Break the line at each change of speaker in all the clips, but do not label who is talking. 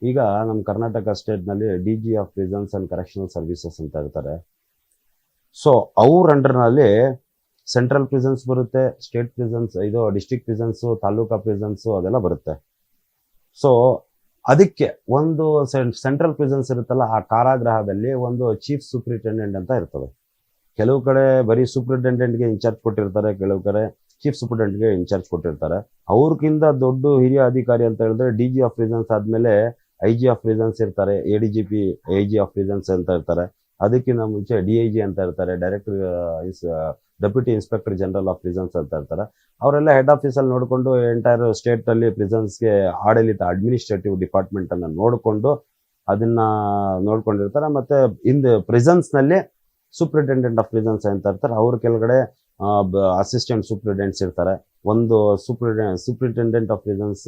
ಈಗ ನಮ್ಮ ಕರ್ನಾಟಕ ಸ್ಟೇಟ್ನಲ್ಲಿ DG of prisons and correctional services ಅಂತ ಇರ್ತಾರೆ. ಸೊ ಅವ್ರ ಅಂಡರ್ನಲ್ಲಿ ಸೆಂಟ್ರಲ್ ಪ್ರಿಸನ್ಸ್ ಬರುತ್ತೆ, ಸ್ಟೇಟ್ ಪ್ರಿಸನ್ಸ್, ಇದು ಡಿಸ್ಟ್ರಿಕ್ಟ್ ಪ್ರಿಸನ್ಸು, ತಾಲೂಕಾ ಪ್ರಿಸನ್ಸು ಅದೆಲ್ಲ ಬರುತ್ತೆ. ಸೊ ಅದಕ್ಕೆ ಒಂದು ಸೆಂಟ್ರಲ್ ಪ್ರಿಸನ್ಸ್ ಇರುತ್ತಲ್ಲ, ಆ ಕಾರಾಗೃಹದಲ್ಲಿ ಒಂದು ಚೀಫ್ ಸೂಪ್ರಿಂಟೆಂಡೆಂಟ್ ಅಂತ ಇರ್ತದೆ. ಕೆಲವು ಕಡೆ ಬರೀ ಸೂಪ್ರಿಂಟೆಂಡೆಂಟ್ಗೆ ಇನ್ಚಾರ್ಜ್ ಕೊಟ್ಟಿರ್ತಾರೆ, ಕೆಲವು ಕಡೆ ಚೀಫ್ ಸೂಪ್ರಿಂಟೆಂಡೆಂಟ್ಗೆ ಇನ್ಚಾರ್ಜ್ ಕೊಟ್ಟಿರ್ತಾರೆ. ಅವ್ರಿಗಿಂತ ದೊಡ್ಡ ಹಿರಿಯ ಅಧಿಕಾರಿ ಅಂತ ಹೇಳಿದ್ರೆ DG ಆಫ್ ಪ್ರಿಸನ್ಸ್ ಆದ್ಮೇಲೆ IG ಆಫ್ ಪ್ರಿಸನ್ಸ್ ಇರ್ತಾರೆ, ADGP IG ಆಫ್ ಪ್ರಿಸನ್ಸ್ ಅಂತ ಇರ್ತಾರೆ. ಅದಕ್ಕಿಂತ ಮುಂಚೆ DIG ಅಂತ ಇರ್ತಾರೆ, director deputy inspector general of prisons ಅಂತ ಇರ್ತಾರೆ. ಅವರೆಲ್ಲ ಹೆಡ್ ಆಫೀಸಲ್ಲಿ ನೋಡಿಕೊಂಡು ಎಂಟೈರ್ ಸ್ಟೇಟ್ ಅಲ್ಲಿ ಪ್ರಿಸನ್ಸ್ಗೆ ಆಡಳಿತ ಅಡ್ಮಿನಿಸ್ಟ್ರೇಟಿವ್ ಡಿಪಾರ್ಟ್ಮೆಂಟ್ ಅನ್ನ ನೋಡಿಕೊಂಡು ಅದನ್ನ ನೋಡ್ಕೊಂಡಿರ್ತಾರೆ. ಮತ್ತೆ ಪ್ರಿಸನ್ಸ್ ನಲ್ಲಿ ಸೂಪ್ರಿಂಟೆಂಡೆಂಟ್ ಆಫ್ ಪ್ರಿಸನ್ಸ್ ಅಂತ ಇರ್ತಾರೆ. ಅವ್ರ ಕೆಳಗಡೆ ಅಸಿಸ್ಟೆಂಟ್ ಸೂಪ್ರಿಂಟೆಂಡೆಂಟ್ಸ್ ಇರ್ತಾರೆ. ಒಂದು ಸೂಪ್ರಿಂಟೆಂಡೆಂಟ್ ಆಫ್ ಪ್ರಿಸನ್ಸ್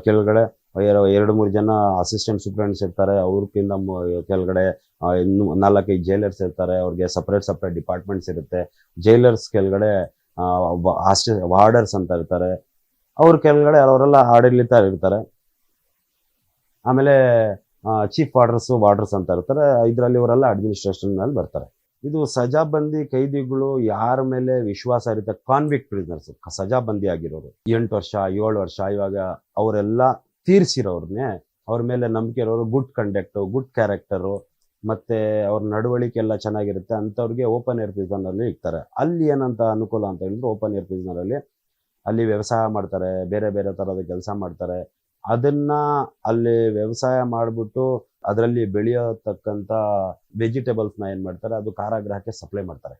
ಕೆಳಗಡೆ 2-3 ಜನ ಅಸಿಸ್ಟೆಂಟ್ ಸೂಪ್ರಿಂಟೆಂಡೆಂಟ್ಸ್ ಇರ್ತಾರೆ. ಅವ್ರಕ್ಕಿಂತ ಕೆಳಗಡೆ 4-5 ಜೈಲರ್ಸ್ ಇರ್ತಾರೆ. ಅವ್ರಿಗೆ ಸಪರೇಟ್ ಡಿಪಾರ್ಟ್ಮೆಂಟ್ಸ್ ಇರುತ್ತೆ. ಜೈಲರ್ಸ್ ಕೆಳಗಡೆ ವಾರ್ಡರ್ಸ್ ಅಂತ ಇರ್ತಾರೆ. ಅವ್ರ ಕೆಳಗಡೆ ಅವರೆಲ್ಲ ಆಡಳಿತ ಇರ್ತಾರೆ. ಆಮೇಲೆ ಚೀಫ್ ವಾರ್ಡರ್ಸ್ ಅಂತ ಇರ್ತಾರೆ. ಇದರಲ್ಲಿ ಇವರೆಲ್ಲ ಅಡ್ಮಿನಿಸ್ಟ್ರೇಷನ್ ನಲ್ಲಿ ಬರ್ತಾರೆ. ಇದು ಸಜಾಬಂದಿ ಕೈದಿಗಳು ಯಾರ ಮೇಲೆ ವಿಶ್ವಾಸ ಇರುತ್ತೆ, ಕಾನ್ವಿಕ್ಟ್ ಪ್ರಿಸನರ್ಸ್, ಸಜಾಬಂದಿ ಆಗಿರೋರು 8 ವರ್ಷ 7 ವರ್ಷ ಇವಾಗ ಅವರೆಲ್ಲ ತೀರ್ಸಿರೋರ್ನೆ, ಅವ್ರ ಮೇಲೆ ನಂಬಿಕೆ ಇರೋರು, ಗುಡ್ ಕಂಡಕ್ಟ್, ಗುಡ್ ಕ್ಯಾರೆಕ್ಟರು, ಮತ್ತೆ ಅವ್ರ ನಡವಳಿಕೆ ಎಲ್ಲ ಚೆನ್ನಾಗಿರುತ್ತೆ ಅಂತವ್ರಿಗೆ ಓಪನ್ ಏರ್ ಪ್ರಿಸನ್ ಅಲ್ಲಿ ಇರ್ತಾರೆ. ಅಲ್ಲಿ ಏನಂತ ಅನುಕೂಲ ಅಂತ ಹೇಳಿದ್ರೆ, ಓಪನ್ ಏರ್ ಪ್ರಿಸನ್ ಅಲ್ಲಿ ವ್ಯವಸಾಯ ಮಾಡ್ತಾರೆ, ಬೇರೆ ಬೇರೆ ತರದ ಕೆಲಸ ಮಾಡ್ತಾರೆ. ಅದನ್ನ ಅಲ್ಲಿ ವ್ಯವಸಾಯ ಮಾಡ್ಬಿಟ್ಟು ಅದರಲ್ಲಿ ಬೆಳೆಯತಕ್ಕಂತ ವೆಜಿಟೇಬಲ್ಸ್ ನ ಏನ್ ಮಾಡ್ತಾರೆ, ಅದು ಕಾರಾಗೃಹಕ್ಕೆ ಸಪ್ಲೈ ಮಾಡ್ತಾರೆ.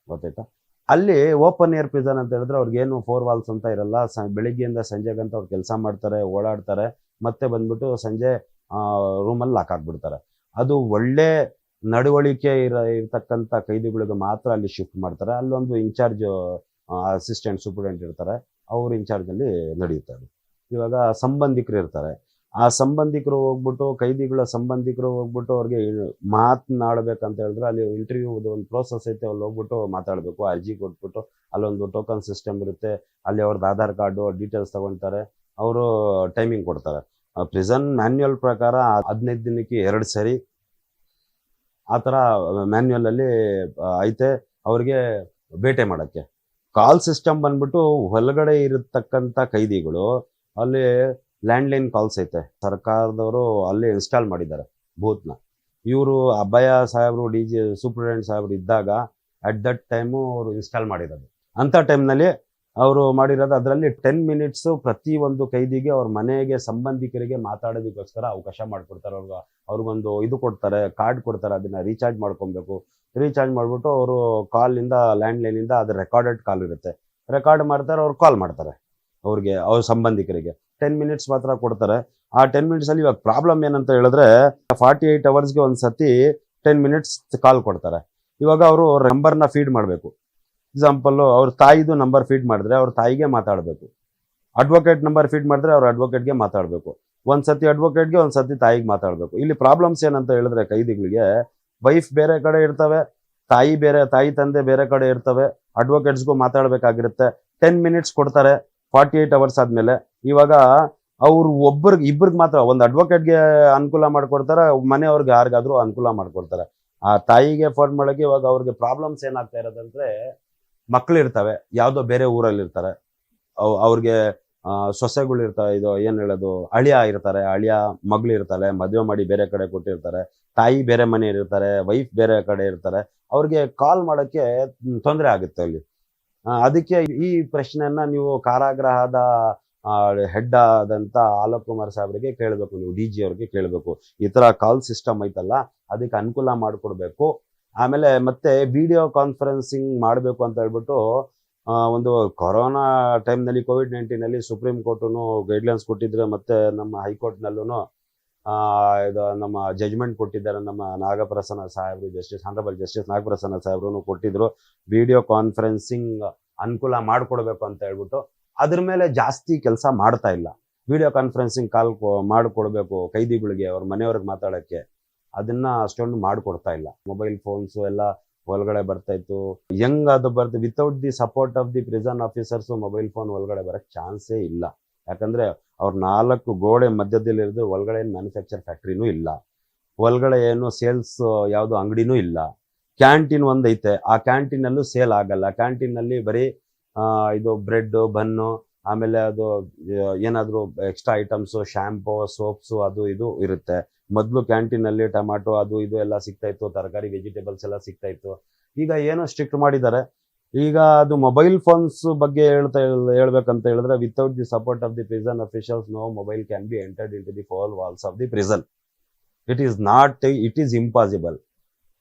ಗೊತ್ತಾಯ್ತಾ? ಅಲ್ಲಿ ಓಪನ್ ಏರ್ ಪ್ರಿಸನ್ ಅಂತ ಹೇಳಿದ್ರೆ ಅವ್ರಿಗೇನು 4 ವಾಲ್ಸ್ ಅಂತ ಇರಲ್ಲ. ಬೆಳಿಗ್ಗೆಯಿಂದ ಸಂಜೆಗಂತ ಅವ್ರು ಕೆಲಸ ಮಾಡ್ತಾರೆ, ಓಡಾಡ್ತಾರೆ, ಮತ್ತೆ ಬಂದ್ಬಿಟ್ಟು ಸಂಜೆ ರೂಮಲ್ಲಿ ಲಾಕ್ ಆಗ್ಬಿಡ್ತಾರೆ. ಅದು ಒಳ್ಳೆ ನಡವಳಿಕೆ ಇರತಕ್ಕಂತ ಕೈದಿಗಳಿಗೆ ಮಾತ್ರ ಅಲ್ಲಿ ಶಿಫ್ಟ್ ಮಾಡ್ತಾರೆ. ಅಲ್ಲೊಂದು ಇನ್ಚಾರ್ಜ್ ಅಸಿಸ್ಟೆಂಟ್ ಸೂಪರಿಂಟೆಂಡೆಂಟ್ ಇರ್ತಾರೆ, ಅವ್ರ ಇನ್ಚಾರ್ಜ್ ಅಲ್ಲಿ ನಡೆಯುತ್ತೆ. ಇವಾಗ ಸಂಬಂಧಿಕರು ಇರ್ತಾರೆ. ಆ ಸಂಬಂಧಿಕರು ಹೋಗ್ಬಿಟ್ಟು, ಕೈದಿಗಳ ಸಂಬಂಧಿಕರು ಹೋಗ್ಬಿಟ್ಟು ಅವ್ರಿಗೆ ಮಾತನಾಡ್ಬೇಕಂತ ಹೇಳಿದ್ರೆ ಅಲ್ಲಿ ಇಂಟರ್ವ್ಯೂ ಒಂದು ಪ್ರೋಸೆಸ್ ಐತೆ, ಅಲ್ಲಿ ಹೋಗ್ಬಿಟ್ಟು ಮಾತಾಡ್ಬೇಕು. ಅರ್ಜಿ ಕೊಟ್ಬಿಟ್ಟು ಅಲ್ಲೊಂದು ಟೋಕನ್ ಸಿಸ್ಟಮ್ ಇರುತ್ತೆ. ಅಲ್ಲಿ ಅವ್ರದ್ದು ಆಧಾರ್ ಕಾರ್ಡು ಡೀಟೇಲ್ಸ್ ತಗೊಳ್ತಾರೆ. ಅವರು ಟೈಮಿಂಗ್ ಕೊಡ್ತಾರೆ. ಪ್ರಿಸನ್ ಮ್ಯಾನ್ಯುಯಲ್ ಪ್ರಕಾರ 15 ದಿನಕ್ಕೆ 2 ಸರಿ ಆ ಥರ ಮ್ಯಾನ್ಯುಯಲ್ ಅಲ್ಲಿ ಐತೆ ಅವ್ರಿಗೆ ಭೇಟೆ ಮಾಡಕ್ಕೆ. ಕಾಲ್ ಸಿಸ್ಟಮ್ ಬಂದ್ಬಿಟ್ಟು ಹೊಲಗಡೆ ಇರತಕ್ಕಂಥ ಕೈದಿಗಳು ಅಲ್ಲಿ ಲ್ಯಾಂಡ್ಲೈನ್ ಕಾಲ್ಸ್ ಐತೆ, ಸರ್ಕಾರದವರು ಅಲ್ಲಿ ಇನ್ಸ್ಟಾಲ್ ಮಾಡಿದ್ದಾರೆ ಬೂತ್ನ. ಇವರು ಅಭಯ ಸಾಹೇಬ್ರು DG ಸೂಪ್ರಿಂಟೆಂಡೆಂಟ್ ಸಾಹೇಬ್ರು ಇದ್ದಾಗ ಅಟ್ ದಟ್ ಟೈಮು ಅವರು ಇನ್ಸ್ಟಾಲ್ ಮಾಡಿರೋದು. ಅಂಥ ಟೈಮ್ನಲ್ಲಿ ಅವರು ಮಾಡಿರೋದು. ಅದರಲ್ಲಿ 10 ಮಿನಿಟ್ಸು ಪ್ರತಿ ಒಂದು ಕೈದಿಗೆ ಅವ್ರ ಮನೆಗೆ ಸಂಬಂಧಿಕರಿಗೆ ಮಾತಾಡೋದಕ್ಕೋಸ್ಕರ ಅವಕಾಶ ಮಾಡಿಕೊಡ್ತಾರೆ. ಅವ್ರಿಗೊಂದು ಇದು ಕೊಡ್ತಾರೆ, ಕಾರ್ಡ್ ಕೊಡ್ತಾರೆ. ಅದನ್ನ ರೀಚಾರ್ಜ್ ಮಾಡ್ಕೊಬೇಕು. ರೀಚಾರ್ಜ್ ಮಾಡ್ಬಿಟ್ಟು ಅವರು ಕಾಲಿಂದ, ಲ್ಯಾಂಡ್ಲೈನಿಂದ ಅದು ರೆಕಾರ್ಡೆಡ್ ಕಾಲ್ ಇರುತ್ತೆ, ರೆಕಾರ್ಡ್ ಮಾಡ್ತಾರೆ, ಅವ್ರು ಕಾಲ್ ಮಾಡ್ತಾರೆ ಅವ್ರಿಗೆ, ಅವ್ರ ಸಂಬಂಧಿಕರಿಗೆ 10 ಮಿನಿಟ್ಸ್ ಮಾತ್ರ ಕೊಡ್ತಾರೆ. ಆ 10 ಮಿನಿಟ್ಸ್ ಅಲ್ಲಿ ಇವಾಗ ಪ್ರಾಬ್ಲಮ್ ಏನಂತ ಹೇಳಿದ್ರೆ 48 ಅವರ್ಸ್ಗೆ ಒಂದ್ಸತಿ 10 ಮಿನಿಟ್ಸ್ ಕಾಲ್ ಕೊಡ್ತಾರೆ. ಇವಾಗ ಅವರು ನಂಬರ್ನ ಫೀಡ್ ಮಾಡಬೇಕು. ಎಕ್ಸಾಂಪಲ್, ಅವ್ರ ತಾಯಿದು ನಂಬರ್ ಫೀಡ್ ಮಾಡಿದ್ರೆ ಅವ್ರ ತಾಯಿಗೆ ಮಾತಾಡಬೇಕು. ಅಡ್ವೊಕೇಟ್ ನಂಬರ್ ಫೀಡ್ ಮಾಡಿದ್ರೆ ಅವ್ರ ಅಡ್ವೊಕೇಟ್ಗೆ ಮಾತಾಡಬೇಕು. ಒಂದ್ಸತಿ ಅಡ್ವೊಕೇಟ್ಗೆ, ಒಂದ್ಸತಿ ತಾಯಿಗೆ ಮಾತಾಡಬೇಕು. ಇಲ್ಲಿ ಪ್ರಾಬ್ಲಮ್ಸ್ ಏನಂತ ಹೇಳಿದ್ರೆ, ಕೈದಿಗಳಿಗೆ ವೈಫ್ ಬೇರೆ ಕಡೆ ಇರ್ತವೆ, ತಾಯಿ ತಂದೆ ಬೇರೆ ಕಡೆ ಇರ್ತವೆ, ಅಡ್ವೊಕೇಟ್ಸ್ಗೂ ಮಾತಾಡ್ಬೇಕಾಗಿರುತ್ತೆ. 10 ಮಿನಿಟ್ಸ್ ಕೊಡ್ತಾರೆ 48 ಅವರ್ಸ್ ಆದ್ಮೇಲೆ. ಇವಾಗ ಅವ್ರು ಇಬ್ಬರಿಗೆ ಮಾತ್ರ, ಒಂದು ಅಡ್ವೊಕೇಟ್ಗೆ ಅನುಕೂಲ ಮಾಡ್ಕೊಡ್ತಾರೆ, ಮನೆಯವ್ರಿಗೆ ಯಾರಿಗಾದ್ರೂ ಅನುಕೂಲ ಮಾಡ್ಕೊಡ್ತಾರೆ. ಆ ತಾಯಿಗೆ ಫೋನ್ ಮಾಡಕ್ಕೆ ಇವಾಗ ಅವ್ರಿಗೆ ಪ್ರಾಬ್ಲಮ್ಸ್ ಏನಾಗ್ತಾ ಇರೋದಂದ್ರೆ, ಮಕ್ಳು ಇರ್ತವೆ, ಯಾವ್ದೋ ಬೇರೆ ಊರಲ್ಲಿ ಇರ್ತಾರೆ, ಅವ್ರಿಗೆ ಸೊಸೆಗಳು ಇರ್ತಾರೆ, ಇದು ಏನ್ ಹೇಳೋದು, ಅಳಿಯ ಇರ್ತಾರೆ, ಅಳಿಯ ಮಗಳು ಇರ್ತಾರೆ, ಮದುವೆ ಮಾಡಿ ಬೇರೆ ಕಡೆ ಕೊಟ್ಟಿರ್ತಾರೆ, ತಾಯಿ ಬೇರೆ ಮನೆಯಲ್ಲಿ ಇರ್ತಾರೆ, ವೈಫ್ ಬೇರೆ ಕಡೆ ಇರ್ತಾರೆ. ಅವ್ರಿಗೆ ಕಾಲ್ ಮಾಡಕ್ಕೆ ತೊಂದರೆ ಆಗುತ್ತೆ ಅಲ್ಲಿ. ಅದಕ್ಕೆ ಈ ಪ್ರಶ್ನೆಯನ್ನ ನೀವು ಕಾರಾಗೃಹದ ಹೆಡ್ ಆದಂತ ಆಲೋಕ್ ಕುಮಾರ್ ಸಾಹೇಬ್ರಿಗೆ ಕೇಳಬೇಕು, ನೀವು DG ಅವ್ರಿಗೆ ಕೇಳಬೇಕು. ಈ ತರ ಕಾಲ್ ಸಿಸ್ಟಮ್ ಐತಲ್ಲ, ಅದಕ್ಕೆ ಅನುಕೂಲ ಮಾಡಿಕೊಡ್ಬೇಕು. ಆಮೇಲೆ ಮತ್ತೆ ವಿಡಿಯೋ ಕಾನ್ಫರೆನ್ಸಿಂಗ್ ಮಾಡಬೇಕು ಅಂತ ಹೇಳ್ಬಿಟ್ಟು ಒಂದು ಕೊರೋನಾ ಟೈಮ್ನಲ್ಲಿ, COVID-19 ಸುಪ್ರೀಂ ಕೋರ್ಟು ಗೈಡ್ಲೈನ್ಸ್ ಕೊಟ್ಟಿದ್ರೆ, ಮತ್ತೆ ನಮ್ಮ ಹೈಕೋರ್ಟ್ನಲ್ಲೂ ಇದು ನಮ್ಮ ಜಜ್ಮೆಂಟ್ ಕೊಟ್ಟಿದ್ದಾರೆ. ನಮ್ಮ ನಾಗಪ್ರಸನ್ನ ಸಾಹೇಬ್ರು, ಆನರಬಲ್ ಜಸ್ಟಿಸ್ ನಾಗಪ್ರಸನ್ನ ಸಾಹೇಬ್ರು ಕೊಟ್ಟಿದ್ರು, ವಿಡಿಯೋ ಕಾನ್ಫರೆನ್ಸಿಂಗ್ ಅನುಕೂಲ ಮಾಡಿಕೊಡ್ಬೇಕು ಅಂತ ಹೇಳ್ಬಿಟ್ಟು. ಅದ್ರ ಮೇಲೆ ಜಾಸ್ತಿ ಕೆಲಸ ಮಾಡ್ತಾ ಇಲ್ಲ. ವಿಡಿಯೋ ಕಾನ್ಫರೆನ್ಸಿಂಗ್ ಕಾಲ್ ಮಾಡಿಕೊಡ್ಬೇಕು ಕೈದಿಗಳಿಗೆ, ಅವ್ರ ಮನೆಯವ್ರಿಗೆ ಮಾತಾಡಕ್ಕೆ. ಅದನ್ನ ಅಷ್ಟೊಂದು ಮಾಡ್ಕೊಡ್ತಾ ಇಲ್ಲ. ಮೊಬೈಲ್ ಫೋನ್ಸ್ ಎಲ್ಲ ಒಳಗಡೆ ಬರ್ತಾ ಇತ್ತು. ಹೆಂಗ್ ಅದು ಬರ್ತದೆ, without the support of the prison officers mobile phone ಒಳಗಡೆ ಬರಕ್ ಚಾನ್ಸೇ ಇಲ್ಲ. ಯಾಕಂದ್ರೆ ಅವ್ರ 4 ಗೋಡೆ ಮಧ್ಯದಲ್ಲಿ ಇರೋದು, ಒಳಗಡೆ ಏನು ಮ್ಯಾನುಫ್ಯಾಕ್ಚರ್ ಫ್ಯಾಕ್ಟ್ರಿನೂ ಇಲ್ಲ, ಒಳಗಡೆ ಏನು ಸೇಲ್ಸ್ ಯಾವುದು ಅಂಗಡಿನೂ ಇಲ್ಲ. ಕ್ಯಾಂಟೀನ್ ಒಂದೈತೆ, ಆ ಕ್ಯಾಂಟೀನಲ್ಲೂ ಸೇಲ್ ಆಗಲ್ಲ. ಕ್ಯಾಂಟೀನಲ್ಲಿ ಬರೀ ಇದು ಬ್ರೆಡ್ ಬನ್ನು, ಆಮೇಲೆ ಅದು ಏನಾದರೂ ಎಕ್ಸ್ಟ್ರಾ ಐಟಮ್ಸು, ಶ್ಯಾಂಪು, ಸೋಪ್ಸು, ಅದು ಇದು ಇರುತ್ತೆ. ಮೊದಲು ಕ್ಯಾಂಟೀನಲ್ಲಿ ಟೊಮ್ಯಾಟೊ ಅದು ಇದು ಎಲ್ಲ ಸಿಗ್ತಾ ಇತ್ತು, ತರಕಾರಿ ವೆಜಿಟೇಬಲ್ಸ್ ಎಲ್ಲ ಸಿಗ್ತಾ ಇತ್ತು. ಈಗ ಏನೋ ಸ್ಟ್ರಿಕ್ಟ್ ಮಾಡಿದ್ದಾರೆ. ಈಗ ಅದು ಮೊಬೈಲ್ ಫೋನ್ಸ್ ಬಗ್ಗೆ ಹೇಳ್ಬೇಕಂತ ಹೇಳಿದ್ರೆ, without the support of the prison officials no mobile can be entered into the 4 walls of the prison. It is impossible.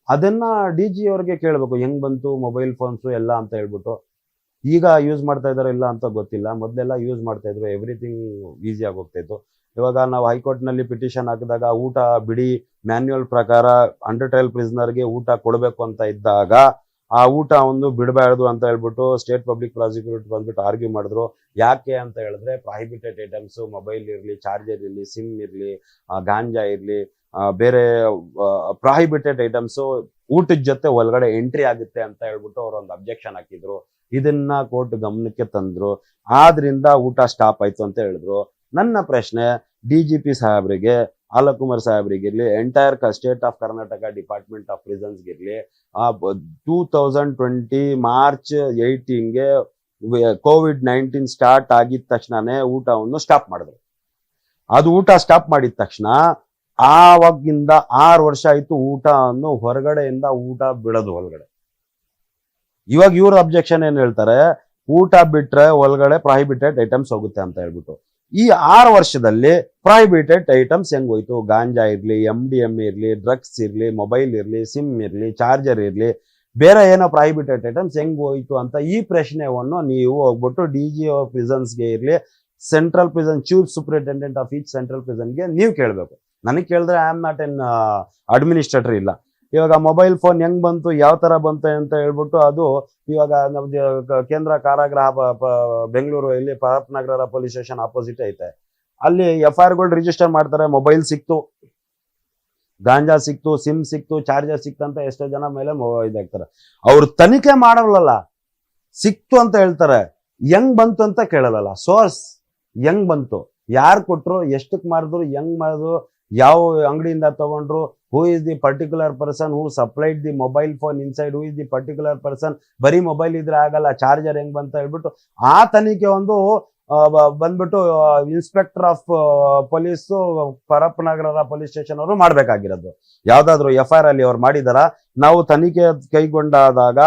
ಅದನ್ನ DG ಅವ್ರಿಗೆ ಕೇಳಬೇಕು, ಹೆಂಗ್ ಬಂತು ಮೊಬೈಲ್ ಫೋನ್ಸ್ ಎಲ್ಲ ಅಂತ ಹೇಳ್ಬಿಟ್ಟು. ಈಗ ಯೂಸ್ ಮಾಡ್ತಾ ಇದಾರೋ ಇಲ್ಲ ಅಂತ ಗೊತ್ತಿಲ್ಲ, ಮೊದಲೆಲ್ಲ ಯೂಸ್ ಮಾಡ್ತಾ ಇದ್ರು, ಎವ್ರಿಥಿಂಗ್ ಈಸಿ ಆಗಿ ಹೋಗ್ತಾ ಇತ್ತು. ಇವಾಗ ನಾವು ಹೈಕೋರ್ಟ್ನಲ್ಲಿ ಪಿಟಿಷನ್ ಹಾಕಿದಾಗ ಊಟ ಬಿಡಿ, ಮ್ಯಾನ್ಯುಯಲ್ ಪ್ರಕಾರ ಅಂಡರ್ ಟ್ರಯಲ್ ಪ್ರಿಸನರ್ಗೆ ಊಟ ಕೊಡಬೇಕು ಅಂತ ಇದ್ದಾಗ ಆ ಊಟ ಒಂದು ಬಿಡಬಾರ್ದು ಅಂತ ಹೇಳ್ಬಿಟ್ಟು ಸ್ಟೇಟ್ ಪಬ್ಲಿಕ್ ಪ್ರಾಸಿಕ್ಯೂಟರ್ ಬಂದ್ಬಿಟ್ಟು ಆರ್ಗ್ಯೂ ಮಾಡಿದ್ರು. ಯಾಕೆ ಅಂತ ಹೇಳಿದ್ರೆ, ಪ್ರಾಹಿಬಿಟೆಡ್ ಐಟಮ್ಸ್, ಮೊಬೈಲ್ ಇರಲಿ, ಚಾರ್ಜರ್ ಇರಲಿ, ಸಿಮ್ ಇರಲಿ, ಗಾಂಜಾ ಇರಲಿ, ಬೇರೆ ಪ್ರಾಹಿಬಿಟೆಡ್ ಐಟಮ್ಸ್ ಊಟದ ಜೊತೆ ಒಳಗಡೆ ಎಂಟ್ರಿ ಆಗುತ್ತೆ ಅಂತ ಹೇಳ್ಬಿಟ್ಟು ಅವ್ರು ಒಂದು ಅಬ್ಜೆಕ್ಷನ್ ಹಾಕಿದ್ರು. ಇದನ್ನ ಕೋರ್ಟ್ ಗಮನಕ್ಕೆ ತಂದ್ರು, ಆದ್ರಿಂದ ಊಟ ಸ್ಟಾಪ್ ಆಯ್ತು ಅಂತ ಹೇಳಿದ್ರು. ನನ್ನ ಪ್ರಶ್ನೆ DGP ಸಾಹೇಬ್ರಿಗೆ, ಆಲಕುಮಾರ್ ಸಾಹೇಬ್ರಿಗಿರ್ಲಿ, entire state of Karnataka department of ಪ್ರಿಸನ್ಸ್ಗಿರ್ಲಿ, 2020 ಮಾರ್ಚ್ 18ಗೆ COVID-19 ಸ್ಟಾರ್ಟ್ ಆಗಿದ ತಕ್ಷಣನೇ ಊಟವನ್ನು ಸ್ಟಾಪ್ ಮಾಡಿದ್ರು. ಅದು ಊಟ ಸ್ಟಾಪ್ ಮಾಡಿದ ತಕ್ಷಣ ಆವಾಗಿಂದ 6 ವರ್ಷ ಆಯ್ತು ಊಟವನ್ನು ಹೊರಗಡೆಯಿಂದ ಊಟ ಬಿಡೋದು ಒಳಗಡೆ. ಇವಾಗ ಇವ್ರ ಅಬ್ಜೆಕ್ಷನ್ ಏನ್ ಹೇಳ್ತಾರೆ, ಊಟ ಬಿಟ್ರೆ ಒಳಗಡೆ ಪ್ರಾಹಿಬಿಟೆಡ್ ಐಟಮ್ಸ್ ಹೋಗುತ್ತೆ ಅಂತ ಹೇಳ್ಬಿಟ್ಟು. ಈ 6 ವರ್ಷದಲ್ಲಿ ಪ್ರಾಹಿಬಿಟೆಡ್ ಐಟಮ್ಸ್ ಹೆಂಗ್ ಹೋಯ್ತು? ಗಾಂಜಾ ಇರ್ಲಿ, MDMA ಇರ್ಲಿ, ಡ್ರಗ್ಸ್ ಇರ್ಲಿ, ಮೊಬೈಲ್ ಇರ್ಲಿ, ಸಿಮ್ ಇರ್ಲಿ, ಚಾರ್ಜರ್ ಇರ್ಲಿ, ಬೇರೆ ಏನೋ ಪ್ರಾಹಿಬಿಟೆಡ್ ಐಟಮ್ಸ್ ಹೆಂಗ್ ಹೋಯ್ತು ಅಂತ ಈ ಪ್ರಶ್ನೆಯನ್ನು ನೀವು ಹೋಗ್ಬಿಟ್ಟು DG ಪ್ರಿಸನ್ಸ್ಗೆ ಇರ್ಲಿ, central prison chief superintendent of each central ಪ್ರಿಸನ್ಗೆ ನೀವು ಕೇಳಬೇಕು. ನನಗೆ ಕೇಳಿದ್ರೆ I am not an administrator ಇಲ್ಲ. ಇವಾಗ ಮೊಬೈಲ್ ಫೋನ್ ಹೆಂಗ್ ಬಂತು, ಯಾವ ತರ ಬಂತು ಅಂತ ಹೇಳ್ಬಿಟ್ಟು, ಅದು ಇವಾಗ ನಮ್ದು ಕೇಂದ್ರ ಕಾರಾಗೃಹ ಬೆಂಗಳೂರು ಇಲ್ಲಿ ಪರಪ್ಪನಗರ ಪೊಲೀಸ್ ಸ್ಟೇಷನ್ ಆಪೋಸಿಟ್ ಐತೆ. ಅಲ್ಲಿ FIR ಗಳು ರಿಜಿಸ್ಟರ್ ಮಾಡ್ತಾರೆ. ಮೊಬೈಲ್ ಸಿಕ್ತು, ಗಾಂಜಾ ಸಿಕ್ತು, ಸಿಮ್ ಸಿಕ್ತು, ಚಾರ್ಜರ್ ಸಿಕ್ತಂತ ಎಷ್ಟೋ ಜನ ಮೇಲೆ ಇದಾಗ್ತಾರೆ. ಅವ್ರು ತನಿಖೆ ಮಾಡಲ್ಲ, ಸಿಕ್ತು ಅಂತ ಹೇಳ್ತಾರೆ, ಹೆಂಗ್ ಬಂತು ಅಂತ ಕೇಳಲ್ಲ. ಸೋರ್ಸ್ ಹೆಂಗ್ ಬಂತು, ಯಾರು ಕೊಟ್ರು, ಎಷ್ಟಕ್ ಮಾರಿದ್ರು, ಹೆಂಗ್ ಮಾಡಿದ್ರು, ಯಾವ ಅಂಗಡಿಯಿಂದ ತಗೊಂಡ್ರು, who is the particular person who supplied the mobile phone inside, who is the particular person. ಬರೀ ಮೊಬೈಲ್ ಇದ್ರೆ ಆಗಲ್ಲ, ಚಾರ್ಜರ್ ಹೆಂಗ್ ಬಂತ ಹೇಳ್ಬಿಟ್ಟು ಆ ತನಿಖೆ ಒಂದು ಬಂದ್ಬಿಟ್ಟು inspector of police Parappanagara police station ಅವರು ಮಾಡ್ಬೇಕಾಗಿರೋದು. ಯಾವ್ದಾದ್ರು FIR ಅಲ್ಲಿ ಅವ್ರು ಮಾಡಿದಾರ? ನಾವು ತನಿಖೆ ಕೈಗೊಂಡಾದಾಗ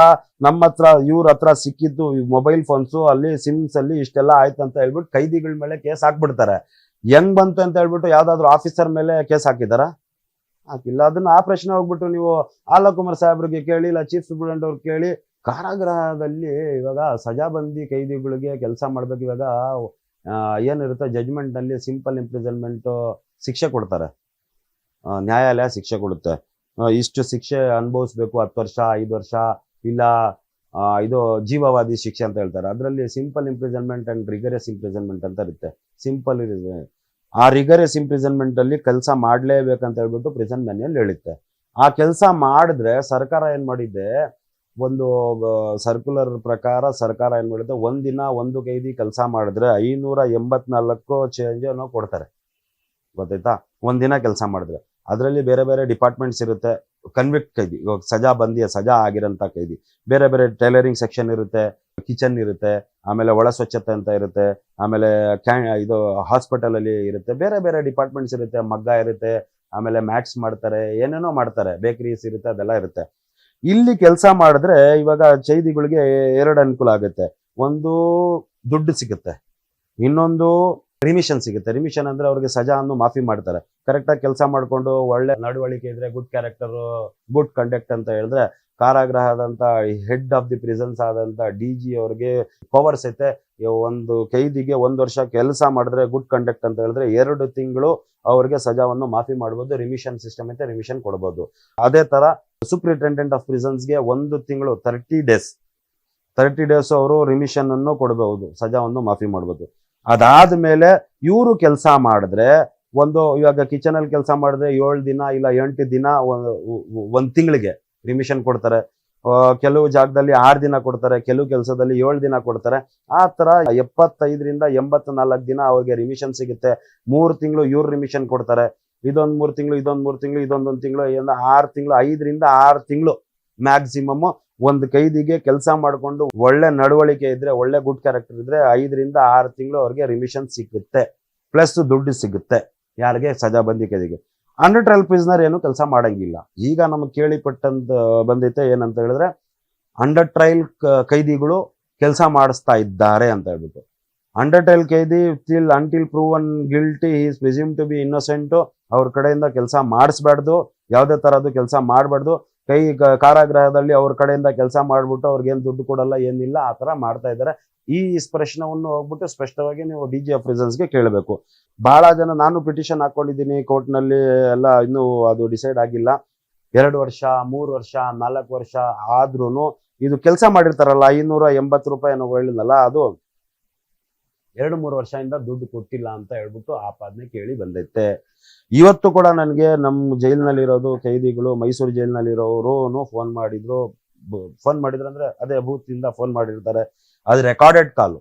ನಮ್ಮ ಹತ್ರ ಇವ್ರ ಹತ್ರ ಸಿಕ್ಕಿದ್ದು ಮೊಬೈಲ್ ಫೋನ್ಸ್ ಅಲ್ಲಿ, ಸಿಮ್ಸ್ ಅಲ್ಲಿ ಇಷ್ಟೆಲ್ಲ ಆಯ್ತು ಅಂತ ಹೇಳ್ಬಿಟ್ಟು ಕೈದಿಗಳ ಮೇಲೆ ಕೇಸ್ ಹಾಕ್ಬಿಡ್ತಾರೆ. ಹೆಂಗ್ ಬಂತು ಅಂತ ಹೇಳ್ಬಿಟ್ಟು ಯಾವ್ದಾದ್ರು ಆಫೀಸರ್ ಮೇಲೆ ಕೇಸ್ ಹಾಕಿದಾರ? ಹಾಕಿಲ್ಲ. ಅದನ್ನ ಆ ಪ್ರಶ್ನೆ ಹೋಗ್ಬಿಟ್ಟು ನೀವು ಆಲಕುಮಾರ್ ಸಾಹೇಬ್ರಿಗೆ ಕೇಳಿ, ಇಲ್ಲ ಚೀಫ್ ಸೂಪರಿಂಟೆಂಡೆಂಟ್ ಅವ್ರಿಗೆ ಕೇಳಿ. ಕಾರಾಗೃಹದಲ್ಲಿ ಇವಾಗ ಸಜಾಬಂದಿ ಕೈದಿಗಳಿಗೆ ಕೆಲಸ ಮಾಡ್ಬೇಕು. ಇವಾಗ ಏನಿರುತ್ತೆ ಜಜ್ಮೆಂಟ್ ನಲ್ಲಿ ಸಿಂಪಲ್ ಇಂಪ್ರಿಸನ್ಮೆಂಟ್ ಶಿಕ್ಷೆ ಕೊಡ್ತಾರೆ, ನ್ಯಾಯಾಲಯ ಶಿಕ್ಷೆ ಕೊಡುತ್ತೆ. ಇಷ್ಟು ಶಿಕ್ಷೆ ಅನುಭವಿಸ್ಬೇಕು, 10 ವರ್ಷ, 5 ವರ್ಷ, ಇಲ್ಲ ಇದು ಜೀವವಾದಿ ಶಿಕ್ಷೆ ಅಂತ ಹೇಳ್ತಾರೆ. ಅದರಲ್ಲಿ simple imprisonment and rigorous imprisonment ಅಂತ ಇರುತ್ತೆ. ಸಿಂಪಲ್ ಆ ರಿಗರಸ್ ಇಂಪ್ರಿಸನ್ಮೆಂಟ್ ಅಲ್ಲಿ ಕೆಲಸ ಮಾಡ್ಲೇಬೇಕಂತ ಹೇಳ್ಬಿಟ್ಟು ಪ್ರಿಸನ್ ಮ್ಯಾನ್ಯಲ್ ಹೇಳುತ್ತೆ. ಆ ಕೆಲಸ ಮಾಡಿದ್ರೆ ಸರ್ಕಾರ ಏನ್ ಮಾಡಿದೆ, ಒಂದು ಸರ್ಕ್ಯುಲರ್ ಪ್ರಕಾರ ಸರ್ಕಾರ ಏನ್ ಮಾಡಿದೆ, ಒಂದಿನ ಒಂದು ಕೈದಿ ಕೆಲಸ ಮಾಡಿದ್ರೆ 584 ಚೇಂಜ್ ಕೊಡ್ತಾರೆ. ಗೊತ್ತಾಯ್ತಾ? ಒಂದಿನ ಕೆಲಸ ಮಾಡಿದ್ರೆ ಅದರಲ್ಲಿ ಬೇರೆ ಬೇರೆ ಡಿಪಾರ್ಟ್ಮೆಂಟ್ಸ್ ಇರುತ್ತೆ. ಕನ್ವಿಕ್ಟ್ ಕೈದಿ, ಇವಾಗ ಸಜಾ ಆಗಿರೋಂಥ ಕೈದಿ, ಬೇರೆ ಬೇರೆ ಟೈಲರಿಂಗ್ ಸೆಕ್ಷನ್ ಇರುತ್ತೆ, ಕಿಚನ್ ಇರುತ್ತೆ, ಆಮೇಲೆ ಒಳ ಸ್ವಚ್ಛತೆ ಅಂತ ಇರುತ್ತೆ, ಆಮೇಲೆ ಇದು ಹಾಸ್ಪಿಟಲ್ ಅಲ್ಲಿ ಇರುತ್ತೆ, ಬೇರೆ ಬೇರೆ ಡಿಪಾರ್ಟ್ಮೆಂಟ್ಸ್ ಇರುತ್ತೆ, ಮಗ್ಗ ಇರುತ್ತೆ, ಆಮೇಲೆ ಮ್ಯಾಟ್ಸ್ ಮಾಡ್ತಾರೆ, ಏನೇನೋ ಮಾಡ್ತಾರೆ, ಬೇಕರೀಸ್ ಇರುತ್ತೆ, ಅದೆಲ್ಲ ಇರುತ್ತೆ. ಇಲ್ಲಿ ಕೆಲಸ ಮಾಡಿದ್ರೆ ಇವಾಗ ಚೈದಿಗಳಿಗೆ 2 ಅನುಕೂಲ ಆಗುತ್ತೆ. ಒಂದು ದುಡ್ಡು ಸಿಗುತ್ತೆ, ಇನ್ನೊಂದು ರಿಮಿಷನ್ ಸಿಗುತ್ತೆ. ರಿಮಿಷನ್ ಅಂದ್ರೆ ಅವ್ರಿಗೆ ಸಜಾವನ್ನು ಮಾಫಿ ಮಾಡ್ತಾರೆ. ಕರೆಕ್ಟಾಗಿ ಕೆಲಸ ಮಾಡ್ಕೊಂಡು ಒಳ್ಳೆ ನಡವಳಿಕೆ ಇದ್ರೆ, ಗುಡ್ ಕ್ಯಾರೆಕ್ಟರ್, ಗುಡ್ ಕಂಡಕ್ಟ್ ಅಂತ ಹೇಳಿದ್ರೆ, ಕಾರಾಗೃಹದಂತ ಹೆಡ್ ಆಫ್ ದಿ ಪ್ರಿಸನ್ಸ್ ಆದಂತ DG ಅವ್ರಿಗೆ ಪವರ್ಸ್ ಐತೆ. ಒಂದು ಕೈದಿಗೆ 1 ವರ್ಷ ಕೆಲಸ ಮಾಡಿದ್ರೆ ಗುಡ್ ಕಂಡಕ್ಟ್ ಅಂತ ಹೇಳಿದ್ರೆ 2 ತಿಂಗಳು ಅವ್ರಿಗೆ ಸಜಾವನ್ನು ಮಾಫಿ ಮಾಡಬಹುದು. ರಿಮಿಷನ್ ಸಿಸ್ಟಮ್ ಐತೆ, ರಿಮಿಷನ್ ಕೊಡಬಹುದು. ಅದೇ ತರ ಸೂಪರಿಂಟೆಂಡೆಂಟ್ ಆಫ್ ಪ್ರಿಸನ್ಸ್ಗೆ 1 ತಿಂಗಳು 30 ಡೇಸ್ ಅವರು ರಿಮಿಷನ್ ಅನ್ನು ಕೊಡಬಹುದು, ಸಜಾವನ್ನು ಮಾಫಿ ಮಾಡಬಹುದು. ಅದಾದ್ಮೇಲೆ ಇವರು ಕೆಲಸ ಮಾಡಿದ್ರೆ, ಇವಾಗ ಕಿಚನ್ ಅಲ್ಲಿ ಕೆಲಸ ಮಾಡಿದ್ರೆ 7 ದಿನ ಇಲ್ಲ 8 ದಿನ 1 ತಿಂಗಳಿಗೆ ರಿಮಿಷನ್ ಕೊಡ್ತಾರೆ. ಕೆಲವು ಜಾಗದಲ್ಲಿ 6 ದಿನ ಕೊಡ್ತಾರೆ, ಕೆಲವು ಕೆಲಸದಲ್ಲಿ 7 ದಿನ ಕೊಡ್ತಾರೆ. ಆ ತರ 75ರಿಂದ 84 ದಿನ ಅವ್ರಿಗೆ ರಿಮಿಷನ್ ಸಿಗುತ್ತೆ. 3 ತಿಂಗಳು ಇವ್ರು ರಿಮಿಷನ್ ಕೊಡ್ತಾರೆ, ಇದೊಂದ್ 3 ತಿಂಗಳು, ಇದೊಂದ್ 3 ತಿಂಗಳು, ಇದೊಂದೊಂದು ತಿಂಗಳು, 6 ತಿಂಗಳು, 5ರಿಂದ 6 ತಿಂಗಳು ಮ್ಯಾಕ್ಸಿಮಮ್ ಒಂದು ಕೈದಿಗೆ ಕೆಲಸ ಮಾಡ್ಕೊಂಡು ಒಳ್ಳೆ ನಡವಳಿಕೆ ಇದ್ರೆ, ಒಳ್ಳೆ ಗುಡ್ ಕ್ಯಾರೆಕ್ಟರ್ ಇದ್ರೆ 5ರಿಂದ 6 ತಿಂಗಳು ಅವ್ರಿಗೆ ರಿಮಿಷನ್ ಸಿಗುತ್ತೆ, ಪ್ಲಸ್ ದುಡ್ಡು ಸಿಗುತ್ತೆ. ಯಾರಿಗೆ? ಸಜಾಬಂದಿ ಕೈದಿಗೆ. ಅಂಡರ್ ಟ್ರಯಲ್ ಪ್ರಿಸನರ್ ಏನು ಕೆಲಸ ಮಾಡಂಗಿಲ್ಲ. ಈಗ ನಮಗೆ ಕೇಳಿಪಟ್ಟಂತ ಬಂದೈತೆ ಏನಂತ ಹೇಳಿದ್ರೆ, ಅಂಡರ್ ಟ್ರಯಲ್ ಕೈದಿಗಳು ಕೆಲಸ ಮಾಡಿಸ್ತಾ ಇದ್ದಾರೆ ಅಂತ ಹೇಳ್ಬಿಟ್ಟು. ಅಂಡರ್ ಟ್ರಯಲ್ ಕೈದಿ until proven guilty is presume to be innocent, ಅವ್ರ ಕಡೆಯಿಂದ ಕೆಲಸ ಮಾಡಿಸ್ಬಾರ್ದು, ಯಾವುದೇ ತರದ್ದು ಕೆಲಸ ಮಾಡಬಾರ್ದು. ಕಾರಾಗೃಹದಲ್ಲಿ ಅವ್ರ ಕಡೆಯಿಂದ ಕೆಲಸ ಮಾಡ್ಬಿಟ್ಟು ಅವ್ರಿಗೇನು ದುಡ್ಡು ಕೊಡಲ್ಲ, ಏನಿಲ್ಲ, ಆ ತರ ಮಾಡ್ತಾ ಇದ್ದಾರೆ. ಈ ಪ್ರಶ್ನವನ್ನು ಹೋಗ್ಬಿಟ್ಟು ಸ್ಪಷ್ಟವಾಗಿ ನೀವು DG ಆಫ್ ಪ್ರಿಸನ್ಸ್ಗೆ ಕೇಳಬೇಕು. ಬಹಳ ಜನ, ನಾನು ಪಿಟಿಷನ್ ಹಾಕೊಂಡಿದ್ದೀನಿ ಕೋರ್ಟ್ನಲ್ಲಿ ಎಲ್ಲ, ಇನ್ನೂ ಅದು ಡಿಸೈಡ್ ಆಗಿಲ್ಲ. 2 ವರ್ಷ 3 ವರ್ಷ 4 ವರ್ಷ ಆದ್ರೂ ಇದು ಕೆಲಸ ಮಾಡಿರ್ತಾರಲ್ಲ, 580 ರೂಪಾಯಿ ನಾವು ಹೇಳಿದ್ನಲ್ಲ, ಅದು 2-3 ವರ್ಷದಿಂದ ದುಡ್ಡು ಕೊಟ್ಟಿಲ್ಲ ಅಂತ ಹೇಳ್ಬಿಟ್ಟು ಆಪಾದನೆ ಕೇಳಿ ಬಂದೈತೆ. ಇವತ್ತು ಕೂಡ ನನಗೆ ನಮ್ಮ ಜೈಲಿನಲ್ಲಿರೋದು ಕೈದಿಗಳು, ಮೈಸೂರು ಜೈಲಿನಲ್ಲಿರೋರು ಫೋನ್ ಮಾಡಿದ್ರು ಅಂದ್ರೆ ಅದೇ ಬೂತ್ ಇಂದ ಫೋನ್ ಮಾಡಿರ್ತಾರೆ, ಅದು ರೆಕಾರ್ಡೆಡ್ ಕಾಲು.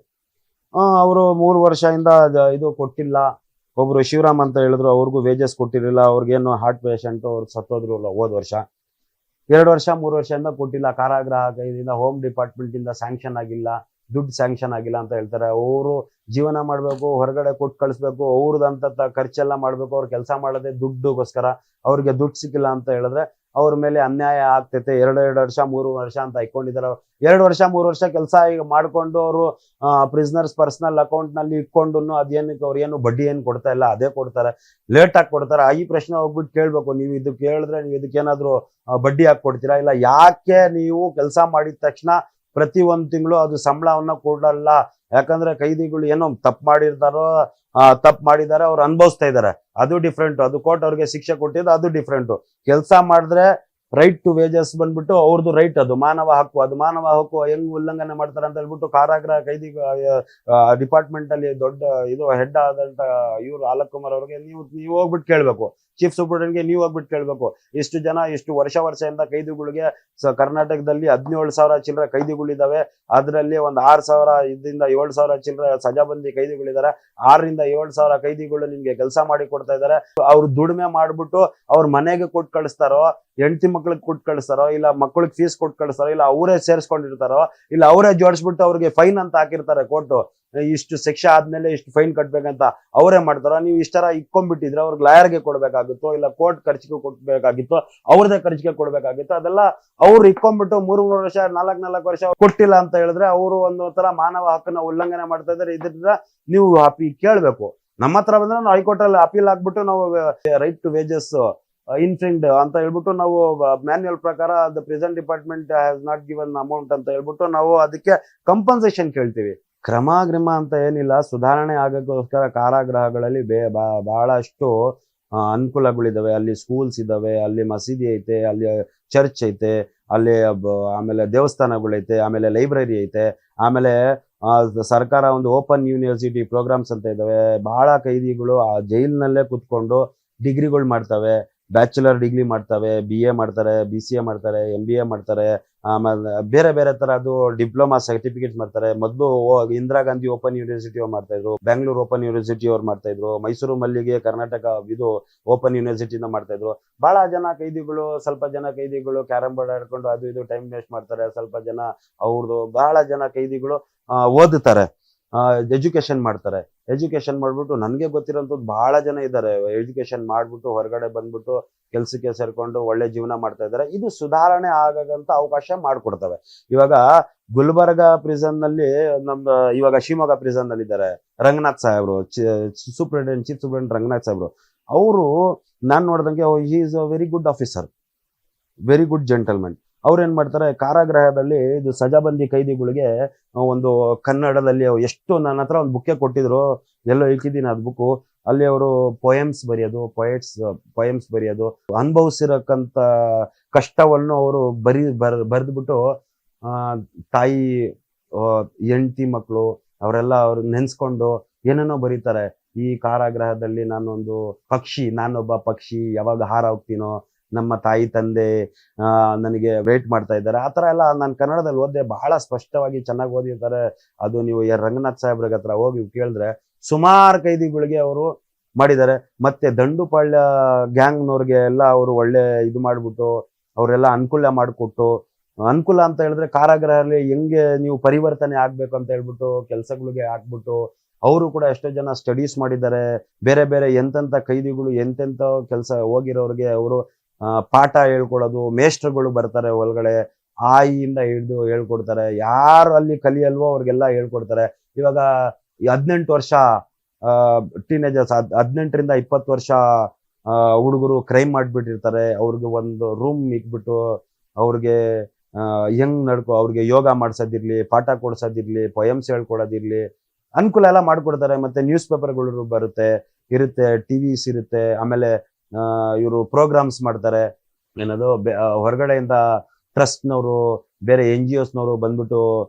ಅವರು 3 ವರ್ಷದಿಂದ ಇದು ಕೊಟ್ಟಿಲ್ಲ. ಒಬ್ರು ಶಿವರಾಮ್ ಅಂತ ಹೇಳಿದ್ರು, ಅವ್ರಿಗೂ ವೇಜಸ್ ಕೊಟ್ಟಿರಲಿಲ್ಲ, ಅವ್ರಿಗೇನು ಹಾರ್ಟ್ ಪೇಷಂಟ್, ಅವ್ರು ಸತ್ತೋದ್ರು ಹೋದ ವರ್ಷ. 2 ವರ್ಷ 3 ವರ್ಷದಿಂದ ಕೊಟ್ಟಿಲ್ಲ. ಕಾರಾಗೃಹ ಕೈದಿಂದ ಹೋಮ್ ಡಿಪಾರ್ಟ್ಮೆಂಟ್ ಇಂದ ಸ್ಯಾಂಕ್ಷನ್ ಆಗಿಲ್ಲ, ದುಡ್ಡು ಸ್ಯಾಂಕ್ಷನ್ ಆಗಿಲ್ಲ ಅಂತ ಹೇಳ್ತಾರೆ. ಅವರು ಜೀವನ ಮಾಡ್ಬೇಕು, ಹೊರಗಡೆ ಕೊಟ್ಟು ಕಳಿಸ್ಬೇಕು, ಅವ್ರದಂತ ಖರ್ಚೆಲ್ಲ ಮಾಡ್ಬೇಕು, ಅವ್ರು ಕೆಲಸ ಮಾಡೋದೇ ದುಡ್ಡುಗೋಸ್ಕರ. ಅವ್ರಿಗೆ ದುಡ್ಡು ಸಿಕ್ಕಿಲ್ಲ ಅಂತ ಹೇಳಿದ್ರೆ ಅವ್ರ ಮೇಲೆ ಅನ್ಯಾಯ ಆಗ್ತೈತೆ. 2 ವರ್ಷ 3 ವರ್ಷ ಅಂತ ಇಟ್ಕೊಂಡಿದ್ದಾರೆ. 2 ವರ್ಷ 3 ವರ್ಷ ಕೆಲಸ ಈಗ ಮಾಡ್ಕೊಂಡು ಅವರು ಪ್ರಿಸ್ನರ್ಸ್ ಪರ್ಸನಲ್ ಅಕೌಂಟ್ ನಲ್ಲಿ ಇಟ್ಕೊಂಡು ಅದೇನಕ್ಕೆ ಅವ್ರು ಏನು ಬಡ್ಡಿ ಏನು ಕೊಡ್ತಾ ಇಲ್ಲ, ಅದೇ ಕೊಡ್ತಾರೆ, ಲೇಟ್ ಆಗಿ ಕೊಡ್ತಾರೆ. ಈ ಪ್ರಶ್ನೆ ಹೋಗ್ಬಿಟ್ಟು ಕೇಳ್ಬೇಕು, ನೀವು ಇದು ಕೇಳಿದ್ರೆ ನೀವು ಇದಕ್ಕೇನಾದ್ರು ಬಡ್ಡಿ ಹಾಕಿ ಕೊಡ್ತೀರಾ? ಇಲ್ಲ, ಯಾಕೆ ನೀವು ಕೆಲಸ ಮಾಡಿದ ತಕ್ಷಣ ಪ್ರತಿ 1 ತಿಂಗಳು ಅದು ಸಂಬಳವನ್ನ ಕೊಡಲ್ಲ? ಯಾಕಂದ್ರೆ ಕೈದಿಗಳು ಏನೋ ತಪ್ಪು ಮಾಡಿದ್ದಾರೆ, ಅವ್ರು ಅನುಭವಿಸ್ತಾ ಇದ್ದಾರೆ, ಅದು ಡಿಫ್ರೆಂಟ್. ಅದು ಕೋರ್ಟ್ ಅವ್ರಿಗೆ ಶಿಕ್ಷೆ ಕೊಟ್ಟಿದ್ದು ಅದು ಡಿಫ್ರೆಂಟ್. ಕೆಲಸ ಮಾಡಿದ್ರೆ ರೈಟ್ ಟು ವೇಜಸ್ ಬಂದ್ಬಿಟ್ಟು ಅವ್ರದ್ದು ರೈಟ್, ಅದು ಮಾನವ ಹಕ್ಕು. ಅದು ಮಾನವ ಹಕ್ಕು ಹೆಂಗ್ ಉಲ್ಲಂಘನೆ ಮಾಡ್ತಾರೆ ಅಂತ ಹೇಳ್ಬಿಟ್ಟು ಕಾರಾಗೃಹ ಕೈದಿ ಡಿಪಾರ್ಟ್ಮೆಂಟ್ ಅಲ್ಲಿ ದೊಡ್ಡ ಇದು ಹೆಡ್ ಆದಂತ ಇವ್ರು ಆಲಕ್ ಕುಮಾರ್ ಅವ್ರಿಗೆ ನೀವು ಹೋಗ್ಬಿಟ್ಟು ಕೇಳ್ಬೇಕು. ಚೀಫ್ ಸೂಪರಿಂಟೆಂಡೆಂಟ್ಗೆ ನೀವು ಹೋಗ್ಬಿಟ್ಟು ಕೇಳ್ಬೇಕು. ಇಷ್ಟು ಜನ ಇಷ್ಟು ವರ್ಷದಿಂದ ಕೈದಿಗಳಿಗೆ ಕರ್ನಾಟಕದಲ್ಲಿ 17,000 ಚಿಲ್ಲರೆ ಕೈದಿಗಳಿದಾವೆ. ಅದರಲ್ಲಿ ಒಂದು 6,000 ಇದರಿಂದ 7,000 ಚಿಲ್ಲರೆ ಸಜಾಬಂದಿ ಕೈದಿಗಳಿದ್ದಾರೆ. 6ರಿಂದ 7,000 ಕೈದಿಗಳು ನಿಮ್ಗೆ ಕೆಲಸ ಮಾಡಿ ಕೊಡ್ತಾ ಇದ್ದಾರೆ. ಅವ್ರು ದುಡಿಮೆ ಮಾಡ್ಬಿಟ್ಟು ಅವ್ರ ಮನೆಗೆ ಕೊಟ್ಟು ಕಳಿಸ್ತಾರೋ, ಹೆಂಡತಿ ಮಕ್ಳಿಗೆ ಕೊಟ್ಟು ಕಳಿಸ್ತಾರೋ, ಇಲ್ಲ ಮಕ್ಳಿಗೆ ಫೀಸ್ ಕೊಟ್ಟು ಕಳಿಸ್ತಾರೋ, ಇಲ್ಲ ಅವರೇ ಸೇರಿಸ್ಕೊಂಡಿರ್ತಾರೋ, ಇಲ್ಲ ಅವರೇ ಜೋಡಿಸ್ಬಿಟ್ಟು ಅವ್ರಿಗೆ ಫೈನ್ ಅಂತ ಹಾಕಿರ್ತಾರೆ ಕೋರ್ಟ್. ಇಷ್ಟು ಶಿಕ್ಷೆ ಆದ್ಮೇಲೆ ಇಷ್ಟು ಫೈನ್ ಕಟ್ಬೇಕಂತ ಅವರೇ ಮಾಡ್ತಾರೋ. ನೀವು ಇಷ್ಟರ ಇಕ್ಕೊಂಡ್ಬಿಟ್ಟಿದ್ರೆ ಅವ್ರಿಗೆ ಲಾಯರ್ಗೆ ಕೊಡ್ಬೇಕಾಗುತ್ತೋ, ಇಲ್ಲ ಕೋರ್ಟ್ ಖರ್ಚಿಗೆ ಕೊಡ್ಬೇಕಾಗಿತ್ತೋ, ಅವ್ರದೇ ಖರ್ಚಿಗೆ ಕೊಡ್ಬೇಕಾಗಿತ್ತು. ಅದೆಲ್ಲ ಅವ್ರು ಇಕ್ಕೊಂಡ್ಬಿಟ್ಟು 3 ವರ್ಷ 4 ವರ್ಷ ಕೊಟ್ಟಿಲ್ಲ ಅಂತ ಹೇಳಿದ್ರೆ ಅವರು ಒಂದು ತರ ಮಾನವ ಹಕ್ಕನ್ನ ಉಲ್ಲಂಘನೆ ಮಾಡ್ತಾ ಇದ್ದಾರೆ. ಇದರಿಂದ ನೀವು ಕೇಳ್ಬೇಕು. ನಮ್ಮ ಹತ್ರ ಬಂದ್ರೆ ನಾವು ಹೈಕೋರ್ಟ್ ಅಲ್ಲಿ ಅಪೀಲ್ ಆಗ್ಬಿಟ್ಟು ನಾವು ರೈಟ್ ಟು ವೇಜಸ್ ಇನ್ಫ್ರಿಂಗ್ಡ್ ಅಂತ ಹೇಳ್ಬಿಟ್ಟು ನಾವು ಮ್ಯಾನ್ಯುಯಲ್ ಪ್ರಕಾರ the prison department has not given amount ಅಂತ ಹೇಳ್ಬಿಟ್ಟು ನಾವು ಅದಕ್ಕೆ ಕಂಪನ್ಸೇಷನ್ ಕೇಳ್ತೀವಿ. ಕ್ರಮ ಅಂತ ಏನಿಲ್ಲ, ಸುಧಾರಣೆ ಆಗೋಕ್ಕೋಸ್ಕರ ಕಾರಾಗೃಹಗಳಲ್ಲಿ ಬಹಳಷ್ಟು ಅನುಕೂಲಗಳಿದಾವೆ. ಅಲ್ಲಿ ಸ್ಕೂಲ್ಸ್ ಇದಾವೆ, ಅಲ್ಲಿ ಮಸೀದಿ ಐತೆ, ಅಲ್ಲಿ ಚರ್ಚ್ ಐತೆ, ಅಲ್ಲಿ ಆಮೇಲೆ ದೇವಸ್ಥಾನಗಳೈತೆ, ಆಮೇಲೆ ಲೈಬ್ರರಿ ಐತೆ, ಆಮೇಲೆ ಸರ್ಕಾರ ಒಂದು ಓಪನ್ ಯೂನಿವರ್ಸಿಟಿ ಪ್ರೋಗ್ರಾಮ್ಸ್ ಅಂತ ಇದಾವೆ. ಬಹಳ ಕೈದಿಗಳು ಆ ಜೈಲಿನಲ್ಲೇ ಕುತ್ಕೊಂಡು ಡಿಗ್ರಿಗಳು ಮಾಡ್ತವೆ, ಬ್ಯಾಚುಲರ್ ಡಿಗ್ರಿ ಮಾಡ್ತವೆ, BA ಮಾಡ್ತಾರೆ, BCA ಮಾಡ್ತಾರೆ, MBA ಮಾಡ್ತಾರೆ, ಆಮೇಲೆ ಬೇರೆ ಬೇರೆ ತರದ್ದು ಡಿಪ್ಲೊಮಾ ಸರ್ಟಿಫಿಕೇಟ್ ಮಾಡ್ತಾರೆ. ಮೊದಲು ಇಂದಿರಾ ಗಾಂಧಿ ಓಪನ್ ಯೂನಿವರ್ಸಿಟಿ ಅವ್ರು ಮಾಡ್ತಾ ಇದ್ರು, ಬೆಂಗಳೂರು ಓಪನ್ ಯೂನಿವರ್ಸಿಟಿ ಅವ್ರು ಮಾಡ್ತಾ ಇದ್ರು, ಮೈಸೂರು ಮಲ್ಲಿಗೆ ಕರ್ನಾಟಕ ಇದು ಓಪನ್ ಯೂನಿವರ್ಸಿಟಿನ ಮಾಡ್ತಾ ಇದ್ರು. ಬಹಳ ಜನ ಕೈದಿಗಳು, ಸ್ವಲ್ಪ ಜನ ಕೈದಿಗಳು ಕ್ಯಾರಂ ಬೋರ್ಡ್ ಆಡ್ಕೊಂಡು ಅದು ಇದು ಟೈಮ್ ವೇಸ್ಟ್ ಮಾಡ್ತಾರೆ. ಸ್ವಲ್ಪ ಜನ ಅವ್ರದ್ದು ಬಹಳ ಜನ ಕೈದಿಗಳು ಓದುತ್ತಾರೆ, ಎಜುಕೇಶನ್ ಮಾಡ್ತಾರೆ. ಎಜುಕೇಶನ್ ಮಾಡ್ಬಿಟ್ಟು ನನಗೆ ಗೊತ್ತಿರೋಂಥದ್ದು ಬಹಳ ಜನ ಇದ್ದಾರೆ. ಎಜುಕೇಶನ್ ಮಾಡ್ಬಿಟ್ಟು ಹೊರಗಡೆ ಬಂದ್ಬಿಟ್ಟು ಕೆಲ್ಸಕ್ಕೆ ಸೇರ್ಕೊಂಡು ಒಳ್ಳೆ ಜೀವನ ಮಾಡ್ತಾ ಇದ್ದಾರೆ. ಇದು ಸುಧಾರಣೆ ಆಗಂತ ಅವಕಾಶ ಮಾಡ್ಕೊಡ್ತವೆ. ಇವಾಗ ಗುಲ್ಬರ್ಗ ಪ್ರಿಸನ್ ನಲ್ಲಿ ನಮ್ದು ಇವಾಗ ಶಿವಮೊಗ್ಗ ಪ್ರಿಸನ್ ನಲ್ಲಿ ಇದ್ದಾರೆ ರಂಗನಾಥ್ ಸಾಹೇಬ್ರು, ಚೀಫ್ ಸೂಪರಿಂಟೆಂಡೆಂಟ್ ರಂಗನಾಥ್ ಸಾಹೇಬ್ರು. ಅವರು ನಾನ್ ನೋಡ್ದಂಗೆ he is a very good officer, very good gentleman. ಅವ್ರು ಏನ್ ಮಾಡ್ತಾರೆ, ಕಾರಾಗೃಹದಲ್ಲಿ ಇದು ಸಜಾಬಂದಿ ಕೈದಿಗಳಿಗೆ ಒಂದು ಕನ್ನಡದಲ್ಲಿ ಎಷ್ಟು ನನ್ನ ಹತ್ರ ಒಂದು ಬುಕ್ಕೆ ಕೊಟ್ಟಿದ್ರು, ಎಲ್ಲೋ ಇಟ್ಟಿದ್ದೀನಿ ಅದು ಬುಕ್ಕು. ಅಲ್ಲಿ ಅವರು ಪೊಯಮ್ಸ್ ಬರೆಯೋದು, ಅನುಭವಿಸಿರಕ್ಕಂತ ಕಷ್ಟವನ್ನು ಅವರು ಬರೆದ್ಬಿಟ್ಟು ತಾಯಿ, ಹೆಂಡತಿ ಮಕ್ಕಳು ಅವರೆಲ್ಲ ಅವ್ರು ನೆನ್ಸ್ಕೊಂಡು ಏನೇನೋ ಬರೀತಾರೆ. ಈ ಕಾರಾಗೃಹದಲ್ಲಿ ನಾನೊಬ್ಬ ಪಕ್ಷಿ, ಯಾವಾಗ ಹಾರ ಹೋಗ್ತೀನೋ, ನಮ್ಮ ತಾಯಿ ತಂದೆ ನನಗೆ ವೇಟ್ ಮಾಡ್ತಾ ಇದ್ದಾರೆ, ಆ ಥರ ಎಲ್ಲ ನಾನು ಕನ್ನಡದಲ್ಲಿ ಓದಿದೆ, ಬಹಳ ಸ್ಪಷ್ಟವಾಗಿ ಚೆನ್ನಾಗಿ ಓದಿರ್ತಾರೆ. ಅದು ನೀವು ರಂಗನಾಥ್ ಸಾಹೇಬ್ರಿಗೆ ಹತ್ರ ಹೋಗಿ ಕೇಳಿದ್ರೆ ಸುಮಾರು ಕೈದಿಗಳಿಗೆ ಅವರು ಮಾಡಿದ್ದಾರೆ. ಮತ್ತೆ ದಂಡುಪಾಳ್ಯ ಗ್ಯಾಂಗ್ನವ್ರಿಗೆ ಎಲ್ಲ ಅವರು ಒಳ್ಳೆ ಇದು ಮಾಡ್ಬಿಟ್ಟು ಅವರೆಲ್ಲ ಅನುಕೂಲ ಮಾಡಿಕೊಟ್ಟು, ಅನುಕೂಲ ಅಂತ ಹೇಳಿದ್ರೆ ಕಾರಾಗೃಹದಲ್ಲಿ ಹೆಂಗೆ ನೀವು ಪರಿವರ್ತನೆ ಆಗ್ಬೇಕು ಅಂತ ಹೇಳ್ಬಿಟ್ಟು ಕೆಲಸಗಳಿಗೆ ಹಾಕ್ಬಿಟ್ಟು ಅವರು ಕೂಡ ಎಷ್ಟೋ ಜನ ಸ್ಟಡೀಸ್ ಮಾಡಿದ್ದಾರೆ. ಬೇರೆ ಬೇರೆ ಎಂತೆಂಥ ಕೈದಿಗಳು ಎಂತೆಂಥ ಕೆಲಸ ಹೋಗಿರೋರಿಗೆ ಅವರು ಪಾಠ ಹೇಳ್ಕೊಡೋದು, ಮೇಷ್ಟ್ರುಗಳು ಬರ್ತಾರೆ ಒಳಗಡೆ, ಆಯಿಯಿಂದ ಹಿಡಿದು ಹೇಳ್ಕೊಡ್ತಾರೆ. ಯಾರು ಅಲ್ಲಿ ಕಲಿಯಲ್ವೋ ಅವ್ರಿಗೆಲ್ಲ ಹೇಳ್ಕೊಡ್ತಾರೆ. ಇವಾಗ 18 ವರ್ಷ ಟೀನೇಜರ್ಸ್, 18ರಿಂದ 20 ವರ್ಷ ಹುಡುಗರು ಕ್ರೈಮ್ ಮಾಡ್ಬಿಟ್ಟಿರ್ತಾರೆ. ಅವ್ರಿಗೆ ಒಂದು ರೂಮ್ ಇಟ್ಬಿಟ್ಟು ಅವ್ರಿಗೆ ಹೆಂಗ್ ಅವ್ರಿಗೆ ಯೋಗ ಮಾಡ್ಸೋದಿರ್ಲಿ, ಪಾಠ ಕೊಡ್ಸೋದಿರ್ಲಿ, ಪೊಯಮ್ಸ್ ಹೇಳ್ಕೊಡೋದಿರ್ಲಿ, ಅನುಕೂಲ ಎಲ್ಲ ಮಾಡ್ಕೊಡ್ತಾರೆ. ಮತ್ತೆ ನ್ಯೂಸ್ ಪೇಪರ್ಗಳು ಇರುತ್ತೆ, ಟಿವಿಸ್ ಇರುತ್ತೆ. ಆಮೇಲೆ ಇವರು ಪ್ರೋಗ್ರಾಮ್ಸ್ ಮಾಡ್ತಾರೆ. ಏನದು ಹೊರಗಡೆಯಿಂದ ಟ್ರಸ್ಟ್ನವರು, ಬೇರೆ NGOsನವರು ಬಂದ್ಬಿಟ್ಟು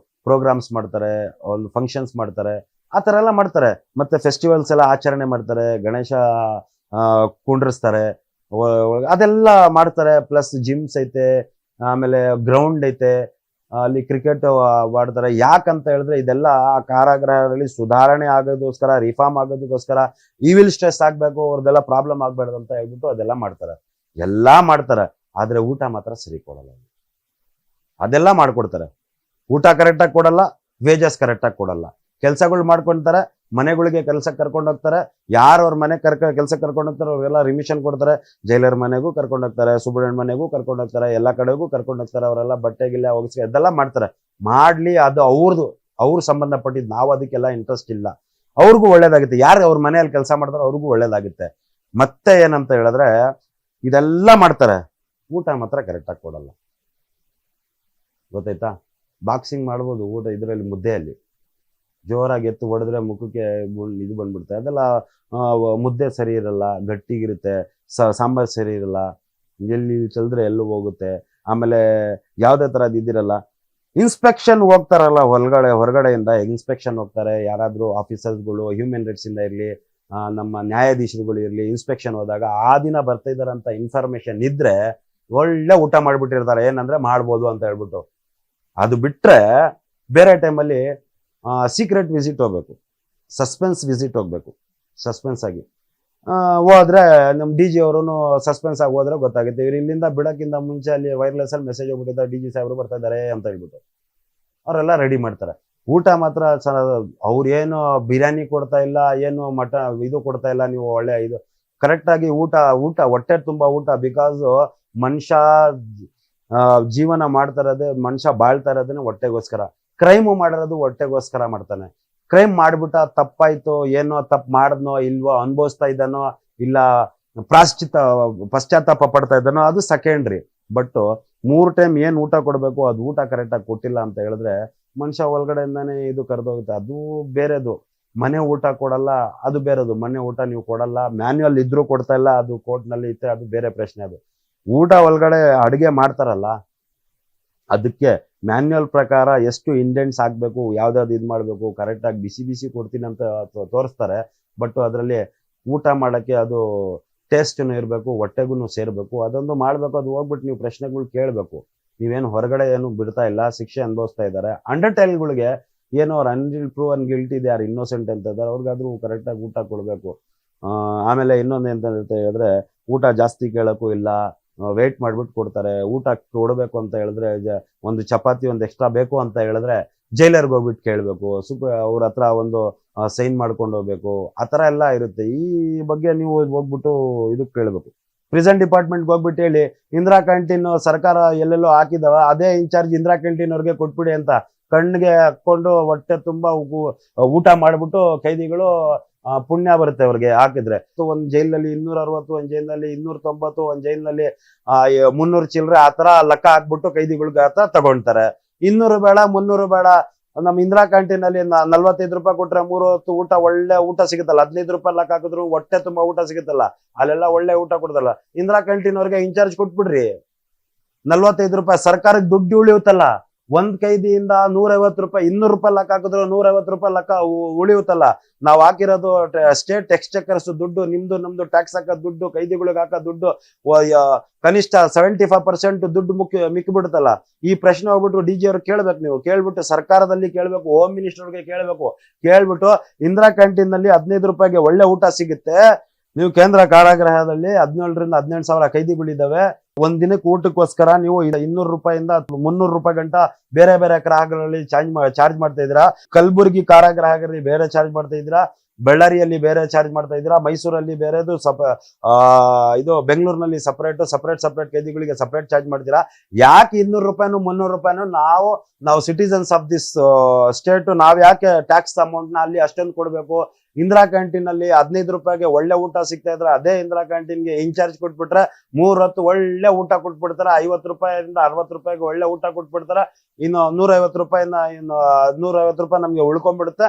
ಪ್ರೋಗ್ರಾಮ್ಸ್ ಮಾಡ್ತಾರೆ, ಒಂದು ಫಂಕ್ಷನ್ಸ್ ಮಾಡ್ತಾರೆ, ಆ ಥರ ಎಲ್ಲ ಮಾಡ್ತಾರೆ. ಮತ್ತೆ ಫೆಸ್ಟಿವಲ್ಸ್ ಎಲ್ಲ ಆಚರಣೆ ಮಾಡ್ತಾರೆ, ಗಣೇಶ ಕುಂಡ್ರಿಸ್ತಾರೆ, ಅದೆಲ್ಲ ಮಾಡ್ತಾರೆ. ಪ್ಲಸ್ ಜಿಮ್ಸ್ ಐತೆ, ಆಮೇಲೆ ಗ್ರೌಂಡ್ ಐತೆ, ಅಲ್ಲಿ ಕ್ರಿಕೆಟ್ ಆಡ್ತಾರೆ. ಯಾಕಂತ ಹೇಳಿದ್ರೆ ಇದೆಲ್ಲ ಕಾರಾಗೃಹದಲ್ಲಿ ಸುಧಾರಣೆ ಆಗೋದಕ್ಕೋಸ್ಕರ, ರಿಫಾರ್ಮ್ ಆಗೋದಕ್ಕೋಸ್ಕರ, ಈವಿಲ್ ಸ್ಟ್ರೆಸ್ ಆಗ್ಬೇಕು, ಅವ್ರದ್ದೆಲ್ಲ ಪ್ರಾಬ್ಲಮ್ ಆಗ್ಬಾರ್ದು ಅಂತ ಹೇಳ್ಬಿಟ್ಟು ಅದೆಲ್ಲ ಮಾಡ್ತಾರೆ. ಎಲ್ಲಾ ಮಾಡ್ತಾರೆ, ಆದ್ರೆ ಊಟ ಮಾತ್ರ ಸರಿ ಕೊಡಲ್ಲ. ಅದೆಲ್ಲ ಮಾಡ್ಕೊಡ್ತಾರೆ, ಊಟ ಕರೆಕ್ಟಾಗಿ ಕೊಡಲ್ಲ, ವೇಜಸ್ ಕರೆಕ್ಟಾಗಿ ಕೊಡಲ್ಲ. ಕೆಲ್ಸಗಳು ಮಾಡ್ಕೊಂತಾರೆ, ಮನೆಗಳಿಗೆ ಕೆಲ್ಸಕ್ಕೆ ಕರ್ಕೊಂಡು ಹೋಗ್ತಾರೆ. ಯಾರು ಅವ್ರ ಮನೆ ಕೆಲ್ಸಕ್ಕೆ ಕರ್ಕೊಂಡು ಹೋಗ್ತಾರೆ ಅವ್ರಿಗೆಲ್ಲ ರಿಮಿಷನ್ ಕೊಡ್ತಾರೆ. ಜೈಲರ್ ಮನೆಗೂ ಕರ್ಕೊಂಡು ಹೋಗ್ತಾರೆ, ಸುಬ್ರಹ್ಮಣ್ಯ ಮನೆಗೂ ಕರ್ಕೊಂಡು ಹೋಗ್ತಾರೆ, ಎಲ್ಲ ಕಡೆಗೂ ಕರ್ಕೊಂಡು ಹೋಗ್ತಾರೆ. ಅವರೆಲ್ಲ ಬಟ್ಟೆಗಿಲ್ಲ ಒಗಿಸಿ ಅದೆಲ್ಲ ಮಾಡ್ತಾರೆ. ಮಾಡ್ಲಿ, ಅದು ಅವ್ರು ಸಂಬಂಧಪಟ್ಟಿದ್ದು, ನಾವು ಅದಕ್ಕೆಲ್ಲ ಇಂಟ್ರೆಸ್ಟ್ ಇಲ್ಲ. ಅವ್ರಿಗೂ ಒಳ್ಳೇದಾಗುತ್ತೆ, ಯಾರು ಅವ್ರ ಮನೆಯಲ್ಲಿ ಕೆಲಸ ಮಾಡ್ತಾರೋ ಅವ್ರಿಗೂ ಒಳ್ಳೇದಾಗುತ್ತೆ. ಮತ್ತೆ ಏನಂತ ಹೇಳಿದ್ರೆ ಇದೆಲ್ಲ ಮಾಡ್ತಾರೆ, ಊಟ ಮಾತ್ರ ಕರೆಕ್ಟಾಗಿ ಕೊಡಲ್ಲ. ಗೊತ್ತಾಯ್ತಾ? ಬಾಕ್ಸಿಂಗ್ ಮಾಡ್ಬೋದು ಊಟ ಇದರಲ್ಲಿ, ಮುದ್ದೆಯಲ್ಲಿ ಜೋರಾಗಿ ಎತ್ತು ಹೊಡೆದ್ರೆ ಮುಖಕ್ಕೆ ಇದು ಬಂದ್ಬಿಡುತ್ತೆ. ಅದೆಲ್ಲ ಮುದ್ದೆ ಸರಿ ಇರಲ್ಲ, ಗಟ್ಟಿಗಿರುತ್ತೆ. ಸಾಂಬಾರ್ ಸರಿ ಇರಲ್ಲ, ಎಲ್ಲಿ ಚಲ್ದ್ರೆ ಎಲ್ಲೂ ಹೋಗುತ್ತೆ. ಆಮೇಲೆ ಯಾವುದೇ ಥರದ್ದು ಇದಿರಲ್ಲ. ಇನ್ಸ್ಪೆಕ್ಷನ್ ಹೋಗ್ತಾರಲ್ಲ ಹೊರಗಡೆಯಿಂದ ಇನ್ಸ್ಪೆಕ್ಷನ್ ಹೋಗ್ತಾರೆ. ಯಾರಾದರೂ ಆಫೀಸರ್ಸ್ಗಳು, ಹ್ಯೂಮನ್ ರೈಟ್ಸ್ ಇಂದ ಇರಲಿ, ನಮ್ಮ ನ್ಯಾಯಾಧೀಶರುಗಳು ಇರಲಿ, ಇನ್ಸ್ಪೆಕ್ಷನ್ ಹೋದಾಗ ಆ ದಿನ ಬರ್ತಾ ಇದಾರಂತ ಇನ್ಫಾರ್ಮೇಶನ್ ಇದ್ರೆ ಒಳ್ಳೆ ಊಟ ಮಾಡ್ಬಿಟ್ಟಿರ್ತಾರೆ. ಏನಂದ್ರೆ ಮಾಡ್ಬೋದು ಅಂತ ಹೇಳ್ಬಿಟ್ಟು. ಅದು ಬಿಟ್ರೆ ಬೇರೆ ಟೈಮಲ್ಲಿ ಸೀಕ್ರೆಟ್ ವಿಸಿಟ್ ಹೋಗ್ಬೇಕು, ಸಸ್ಪೆನ್ಸ್ ವಿಸಿಟ್ ಹೋಗ್ಬೇಕು. ಸಸ್ಪೆನ್ಸ್ ಆಗಿ ಹೋದ್ರೆ ನಮ್ಮ DG ಅವರು ಸಸ್ಪೆನ್ಸ್ ಆಗಿ ಹೋದ್ರೆ ಗೊತ್ತಾಗುತ್ತೆ. ಇವ್ರು ಇಲ್ಲಿಂದ ಬಿಡಕ್ಕಿಂತ ಮುಂಚೆ ಅಲ್ಲಿ ವೈರ್ಲೆಸ್ ಅಲ್ಲಿ ಮೆಸೇಜ್ ಹೋಗ್ಬಿಟ್ಟಿದ್ದಾರೆ, DG ಸಾಹೇಬರು ಬರ್ತಾ ಇದ್ದಾರೆ ಅಂತ ಹೇಳ್ಬಿಟ್ಟು ಅವರೆಲ್ಲ ರೆಡಿ ಮಾಡ್ತಾರೆ. ಊಟ ಮಾತ್ರ ಅವ್ರು ಏನು ಬಿರಿಯಾನಿ ಕೊಡ್ತಾ ಇಲ್ಲ, ಏನು ಇದು ಕೊಡ್ತಾ ಇಲ್ಲ. ನೀವು ಒಳ್ಳೆ ಇದು ಕರೆಕ್ಟಾಗಿ ಊಟ ಹೊಟ್ಟೆ ತುಂಬಾ ಊಟ. ಬಿಕಾಸ್ ಮನುಷ್ಯ ಜೀವನ ಮಾಡ್ತಾ ಇರೋದೇ, ಮನುಷ್ಯ ಬಾಳ್ತಾ ಇರೋದನ್ನ ಹೊಟ್ಟೆಗೋಸ್ಕರ. ಕ್ರೈಮು ಮಾಡಿರೋದು ಹೊಟ್ಟೆಗೋಸ್ಕರ ಮಾಡ್ತಾನೆ. ಕ್ರೈಮ್ ಮಾಡ್ಬಿಟ್ಟ, ತಪ್ಪಾಯ್ತು, ಏನೋ ತಪ್ಪು ಮಾಡಿದ್ನೋ ಇಲ್ವೋ, ಅನುಭವಿಸ್ತಾ ಇದ್ದಾನೋ ಇಲ್ಲ ಪಶ್ಚಾತ್ತಾಪ ಪಡ್ತಾ ಇದ್ದಾನೋ, ಅದು ಸೆಕೆಂಡ್ರಿ. ಬಟ್ 3 ಟೈಮ್ ಏನ್ ಊಟ ಕೊಡ್ಬೇಕು ಅದು ಊಟ ಕರೆಕ್ಟಾಗಿ ಕೊಟ್ಟಿಲ್ಲ ಅಂತ ಹೇಳಿದ್ರೆ ಮನುಷ್ಯ ಒಳಗಡೆಯಿಂದಾನೇ ಇದು ಕರೆದೋಗುತ್ತೆ. ಅದು ಬೇರೆದು. ಮನೆ ಊಟ ಕೊಡಲ್ಲ, ಅದು ಬೇರೆದು. ಮನೆ ಊಟ ನೀವು ಕೊಡಲ್ಲ, ಮ್ಯಾನ್ಯುವಲ್ ಇದ್ರೂ ಕೊಡ್ತಾ ಇಲ್ಲ, ಅದು ಕೋರ್ಟ್ನಲ್ಲಿ ಇತ್ತೆ, ಅದು ಬೇರೆ ಪ್ರಶ್ನೆ. ಅದು ಊಟ ಒಳಗಡೆ ಅಡುಗೆ ಮಾಡ್ತಾರಲ್ಲ, ಅದಕ್ಕೆ ಮ್ಯಾನ್ಯುವಲ್ ಪ್ರಕಾರ ಎಷ್ಟು ಇಂಡೆಂಟ್ಸ್ ಹಾಕ್ಬೇಕು, ಯಾವ್ದಾವ್ದು ಇದು ಮಾಡಬೇಕು, ಕರೆಕ್ಟಾಗಿ ಬಿಸಿ ಕೊಡ್ತೀನಿ ಅಂತ ತೋರಿಸ್ತಾರೆ. ಬಟ್ ಅದರಲ್ಲಿ ಊಟ ಮಾಡೋಕ್ಕೆ ಅದು ಟೇಸ್ಟ್ನು ಇರಬೇಕು, ಹೊಟ್ಟೆಗೂ ಸೇರಬೇಕು. ಅದೊಂದು ಮಾಡಬೇಕು. ಅದು ಹೋಗ್ಬಿಟ್ಟು ನೀವು ಪ್ರಶ್ನೆಗಳು ಕೇಳಬೇಕು. ನೀವೇನು ಹೊರಗಡೆ ಏನು ಬಿಡ್ತಾ ಇಲ್ಲ, ಶಿಕ್ಷೆ ಅನುಭವಿಸ್ತಾ ಇದ್ದಾರೆ. ಅಂಡರ್ಟೈಲ್ಗಳಿಗೆ ಏನೋ ಅವ್ರು ಅನ್ರಿಲ್ ಪ್ರೂವನ್ ಗಿಲ್ಟಿ ಇದೆ, ಯಾರು ಇನ್ನೋಸೆಂಟ್ ಅಂತ ಇದ್ದಾರೆ, ಅವ್ರಿಗಾದ್ರೂ ಕರೆಕ್ಟಾಗಿ ಊಟ ಕೊಡಬೇಕು. ಆಮೇಲೆ ಇನ್ನೊಂದು ಎಂತ ಹೇಳಿದ್ರೆ, ಊಟ ಜಾಸ್ತಿ ಕೇಳೋಕ್ಕೂ ಇಲ್ಲ, ವೇಟ್ ಮಾಡ್ಬಿಟ್ಟು ಕೊಡ್ತಾರೆ. ಊಟ ಕೊಡಬೇಕು ಅಂತ ಹೇಳಿದ್ರೆ, ಒಂದು ಚಪಾತಿ ಒಂದು ಎಕ್ಸ್ಟ್ರಾ ಬೇಕು ಅಂತ ಹೇಳಿದ್ರೆ ಜೈಲರ್ಗೆ ಹೋಗ್ಬಿಟ್ಟು ಕೇಳಬೇಕು, ಅವ್ರ ಹತ್ರ ಒಂದು ಸೈನ್ ಮಾಡ್ಕೊಂಡು ಹೋಗ್ಬೇಕು. ಆ ಥರ ಎಲ್ಲ ಇರುತ್ತೆ. ಈ ಬಗ್ಗೆ ನೀವು ಹೋಗ್ಬಿಟ್ಟು ಇದಕ್ಕೆ ಕೇಳಬೇಕು. ಪ್ರಿಸನ್ ಡಿಪಾರ್ಟ್ಮೆಂಟ್ಗೆ ಹೋಗ್ಬಿಟ್ಟು ಹೇಳಿ, ಇಂದಿರಾ ಕ್ಯಾಂಟೀನ್ ಸರ್ಕಾರ ಎಲ್ಲೆಲ್ಲೋ ಹಾಕಿದಾವ, ಅದೇ ಇನ್ಚಾರ್ಜ್ ಇಂದಿರಾ ಕ್ಯಾಂಟೀನ್ ಅವ್ರಿಗೆ ಕೊಟ್ಬಿಡಿ ಅಂತ ಕಣ್ಣಿಗೆ ಹಾಕೊಂಡು ಹೊಟ್ಟೆ ತುಂಬಾ ಊಟ ಮಾಡ್ಬಿಟ್ಟು ಕೈದಿಗಳು ಪುಣ್ಯ ಬರುತ್ತೆ ಅವ್ರಿಗೆ ಹಾಕಿದ್ರೆ. ಒಂದ್ ಜೈಲಿನಲ್ಲಿ 260, ಒಂದ್ ಜೈಲಿನಲ್ಲಿ 290, ಒಂದ್ ಜೈಲಿನಲ್ಲಿ 300 ಚಿಲ್ಲರೆ ಆ ತರ ಲೆಕ್ಕ ಹಾಕ್ಬಿಟ್ಟು ಕೈದಿಗಳಿಗೆ ಆತ ತಗೊಂತಾರೆ. 200 ಬೇಡ, 300 ಬೇಡ. ನಮ್ ಇಂದಿರಾ ಕ್ಯಾಂಟೀನ್ ಅಲ್ಲಿ 45 ರೂಪಾಯಿ ಕೊಟ್ರೆ 3 ಹೊತ್ತು ಊಟ, ಒಳ್ಳೆ ಊಟ ಸಿಗುತ್ತಲ್ಲ. 15 ರೂಪಾಯಿ ಲೆಕ್ಕ ಹಾಕಿದ್ರು ಹೊಟ್ಟೆ ತುಂಬಾ ಊಟ ಸಿಗುತ್ತಲ್ಲ, ಅಲ್ಲೆಲ್ಲ ಒಳ್ಳೆ ಊಟ ಕೊಡ್ತಲ್ಲ. ಇಂದಿರಾ ಕ್ಯಾಂಟೀನ್ ಅವ್ರಿಗೆ ಇನ್ಚಾರ್ಜ್ ಕೊಟ್ಬಿಡ್ರಿ. 45 ರೂಪಾಯಿ ಸರ್ಕಾರಕ್ಕೆ ದುಡ್ಡು ಉಳಿಯುತ್ತಲ್ಲ, ಒಂದ್ ಕೈದಿಯಿಂದ 150 ರೂಪಾಯಿ 200 ರೂಪಾಯಿ ಲೆಕ್ಕ ಹಾಕಿದ್ರು 150 ರೂಪಾಯಿ ಲೆಕ್ಕ ಉಳಿಯುತ್ತಲ್ಲ. ನಾವ್ ಹಾಕಿರೋದು ಸ್ಟೇಟ್ ಎಕ್ಸ್ಚೆಕರ್ಸ್ ದುಡ್ಡು, ನಿಮ್ದು ನಮ್ದು ಟ್ಯಾಕ್ಸ್ ಹಾಕೋ ದುಡ್ಡು, ಕೈದಿಗಳಿಗೆ ಹಾಕೋ ದುಡ್ಡು, ಕನಿಷ್ಠ 75% ದುಡ್ಡು ಮಿಕ್ಕಿ ಬಿಡುತ್ತಲ್ಲ. ಈ ಪ್ರಶ್ನೆ ಹೋಗ್ಬಿಟ್ಟು ಡಿಜಿ ಅವ್ರು ಕೇಳ್ಬೇಕು. ನೀವು ಕೇಳ್ಬಿಟ್ಟು ಸರ್ಕಾರದಲ್ಲಿ ಕೇಳ್ಬೇಕು, ಹೋಮ್ ಮಿನಿಸ್ಟರ್ಗೆ ಕೇಳ್ಬೇಕು. ಕೇಳ್ಬಿಟ್ಟು ಇಂದಿರಾ ಕ್ಯಾಂಟೀನ್ ನಲ್ಲಿ 15 ರೂಪಾಯಿಗೆ ಒಳ್ಳೆ ಊಟ ಸಿಗುತ್ತೆ. ನೀವು ಕೇಂದ್ರ ಕಾರಾಗೃಹದಲ್ಲಿ 17 ರಿಂದ 18,000 ಕೈದಿಗಳಿದ್ದಾವೆ. ಒಂದ್ ದಿನಕ್ಕೆ ಊಟಕ್ಕೋಸ್ಕರ ನೀವು 200 ರೂಪಾಯಿಂದ 300 ರೂಪಾಯಿ ಗಂಟ ಬೇರೆ ಬೇರೆ ಗ್ರಾಹಕಗಳಲ್ಲಿ ಚಾರ್ಜ್ ಮಾಡ್ತಾ ಇದ್ದೀರಾ. ಕಲಬುರಗಿ ಕಾರಾಗೃಹಗಳಲ್ಲಿ ಬೇರೆ ಚಾರ್ಜ್ ಮಾಡ್ತಾ ಇದ್ದೀರಾ, ಬಳ್ಳಾರಿಯಲ್ಲಿ ಬೇರೆ ಚಾರ್ಜ್ ಮಾಡ್ತಾ ಇದ್ದೀರಾ, ಮೈಸೂರಲ್ಲಿ ಬೇರೆದು ಇದು ಬೆಂಗಳೂರಿನಲ್ಲಿ ಸಪರೇಟ್ ಕೈದಿಗಳಿಗೆ ಸಪರೇಟ್ ಚಾರ್ಜ್ ಮಾಡ್ತೀರಾ. ಯಾಕೆ 200 ರೂಪಾಯಿನೂ 300 ರೂಪಾಯಿನೂ ನಾವು ಸಿಟಿಸನ್ಸ್ ಆಫ್ ದಿಸ್ ಸ್ಟೇಟ್ ನಾವ್ ಯಾಕೆ ಟ್ಯಾಕ್ಸ್ ಅಮೌಂಟ್ ನ ಅಲ್ಲಿ ಅಷ್ಟೊಂದು ಕೊಡ್ಬೇಕು? ಇಂದಿರಾ ಕ್ಯಾಂಟೀನ್ ಅಲ್ಲಿ 15 ರೂಪಾಯಿಗೆ ಒಳ್ಳೆ ಊಟ ಸಿಗ್ತಾ ಇದ್ರೆ ಅದೇ ಇಂದಿರಾ ಕ್ಯಾಂಟೀನ್ಗೆ ಇನ್ಚಾರ್ಜ್ ಕೊಟ್ಬಿಟ್ರೆ 3 ಹೊತ್ತು ಒಳ್ಳೆ ಊಟ ಕೊಟ್ಬಿಡ್ತಾರೆ. 50 ರೂಪಾಯಿಂದ 60 ರೂಪಾಯಿಗೆ ಒಳ್ಳೆ ಊಟ ಕೊಟ್ಬಿಡ್ತಾರೆ. ಇನ್ನು 150 ರೂಪಾಯಿನ 150 ರೂಪಾಯಿ ನಮ್ಗೆ ಉಳ್ಕೊಂಡ್ಬಿಡುತ್ತೆ.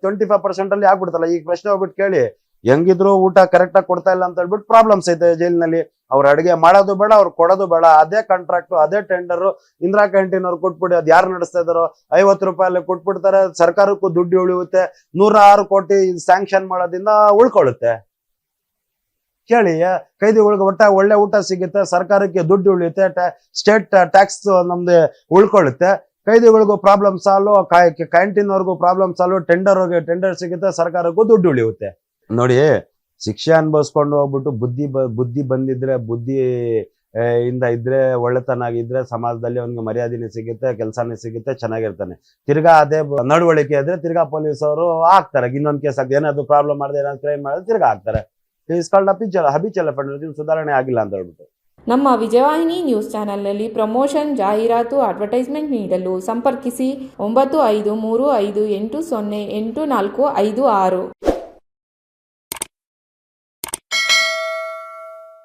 25% ಅಲ್ಲಿ ಆಗ್ಬಿಡುತ್ತಲ್ಲ. ಈಗ ಪ್ರಶ್ನೆ ಹೋಗ್ಬಿಟ್ಟು ಕೇಳಿ, ಹೆಂಗಿದ್ರು ಊಟ ಕರೆಕ್ಟ್ ಆಗಿ ಕೊಡ್ತಾ ಇಲ್ಲ ಅಂತ ಹೇಳ್ಬಿಟ್ಟು ಪ್ರಾಬ್ಲಮ್ಸ್ ಐತೆ ಜೈಲಿನಲ್ಲಿ. ಅವ್ರ ಅಡಿಗೆ ಮಾಡೋದು ಬೇಡ, ಅವ್ರು ಕೊಡೋದು ಬೇಡ. ಅದೇ ಕಾಂಟ್ರಾಕ್ಟ್, ಅದೇ ಟೆಂಡರ್ ಇಂದಿರಾ ಕ್ಯಾಂಟೀನ್ ಅವ್ರು ಕೊಟ್ಬಿಡಿ. ಅದ್ ಯಾರು ನಡೆಸ್ತಾ ಇದಾರೋ 50 ರೂಪಾಯಿ ಕೊಟ್ಬಿಡ್ತಾರೆ. ಸರ್ಕಾರಕ್ಕೂ ದುಡ್ಡು ಉಳಿಯುತ್ತೆ. 106 ಕೋಟಿ ಸ್ಯಾಂಕ್ಷನ್ ಮಾಡೋದ್ರಿಂದ ಉಳ್ಕೊಳ್ಳುತ್ತೆ. ಕೇಳಿ, ಕೈದಿಗಳಿಗೆ ಒಳ್ಳೆ ಊಟ ಸಿಗುತ್ತೆ, ಸರ್ಕಾರಕ್ಕೆ ದುಡ್ಡು ಉಳಿಯುತ್ತೆ, ಸ್ಟೇಟ್ ಟ್ಯಾಕ್ಸ್ ನಮ್ದು ಉಳ್ಕೊಳ್ಳುತ್ತೆ. ಕೈದಿಗಳಿಗೂ ಪ್ರಾಬ್ಲಮ್ ಸಾಲ್ವ್, ಕ್ಯಾಂಟೀನ್ ಅವ್ರಿಗೂ ಪ್ರಾಬ್ಲಮ್ ಸಾಲ್ವ್, ಟೆಂಡರ್ ಸಿಗುತ್ತೆ, ಸರ್ಕಾರಕ್ಕೂ ದುಡ್ಡು ಉಳಿಯುತ್ತೆ. ನೋಡಿ, ಶಿಕ್ಷೆ ಅನುಭವಿಸ್ಕೊಂಡು ಹೋಗ್ಬಿಟ್ಟು ಬುದ್ಧಿ ಬಂದಿದ್ರೆ, ಬುದ್ಧಿ ಇಂದ ಇದ್ರೆ, ಒಳ್ಳೆತನ ಆಗಿದ್ರೆ ಸಮಾಜದಲ್ಲಿ ಅವ್ನಿಗೆ ಮರ್ಯಾದೆನೇ ಸಿಗುತ್ತೆ, ಕೆಲಸನೇ ಸಿಗುತ್ತೆ, ಚೆನ್ನಾಗಿರ್ತಾನೆ. ತಿರ್ಗಾ ಅದೇ ನಡವಳಿಕೆ ಇದ್ರೆ ತಿರ್ಗಾ ಪೊಲೀಸ್ ಅವರು ಹಾಕ್ತಾರೆ. ಇನ್ನೊಂದು ಕೇಸ್ ಆಗ್ತದೆ, ಏನಾದ್ರು ಪ್ರಾಬ್ಲಮ್ ಮಾಡಿದ್ರೆ, ಏನಾದ್ರು ಕ್ರೈಮ್ ಮಾಡಿದ್ರೆ ತಿರ್ಗಾ ಹಾಕ್ತಾರೆ. Is called habitual offender. ಸುಧಾರಣೆ ಆಗಿಲ್ಲ ಅಂತ ಹೇಳ್ಬಿಟ್ಟು.
ನಮ್ಮ ವಿಜಯವಾಹಿನಿ ನ್ಯೂಸ್ ಚಾನೆಲ್ನಲ್ಲಿ ಪ್ರಮೋಷನ್, ಜಾಹೀರಾತು, ಅಡ್ವರ್ಟೈಸ್ಮೆಂಟ್ ನೀಡಲು ಸಂಪರ್ಕಿಸಿ 9535808456.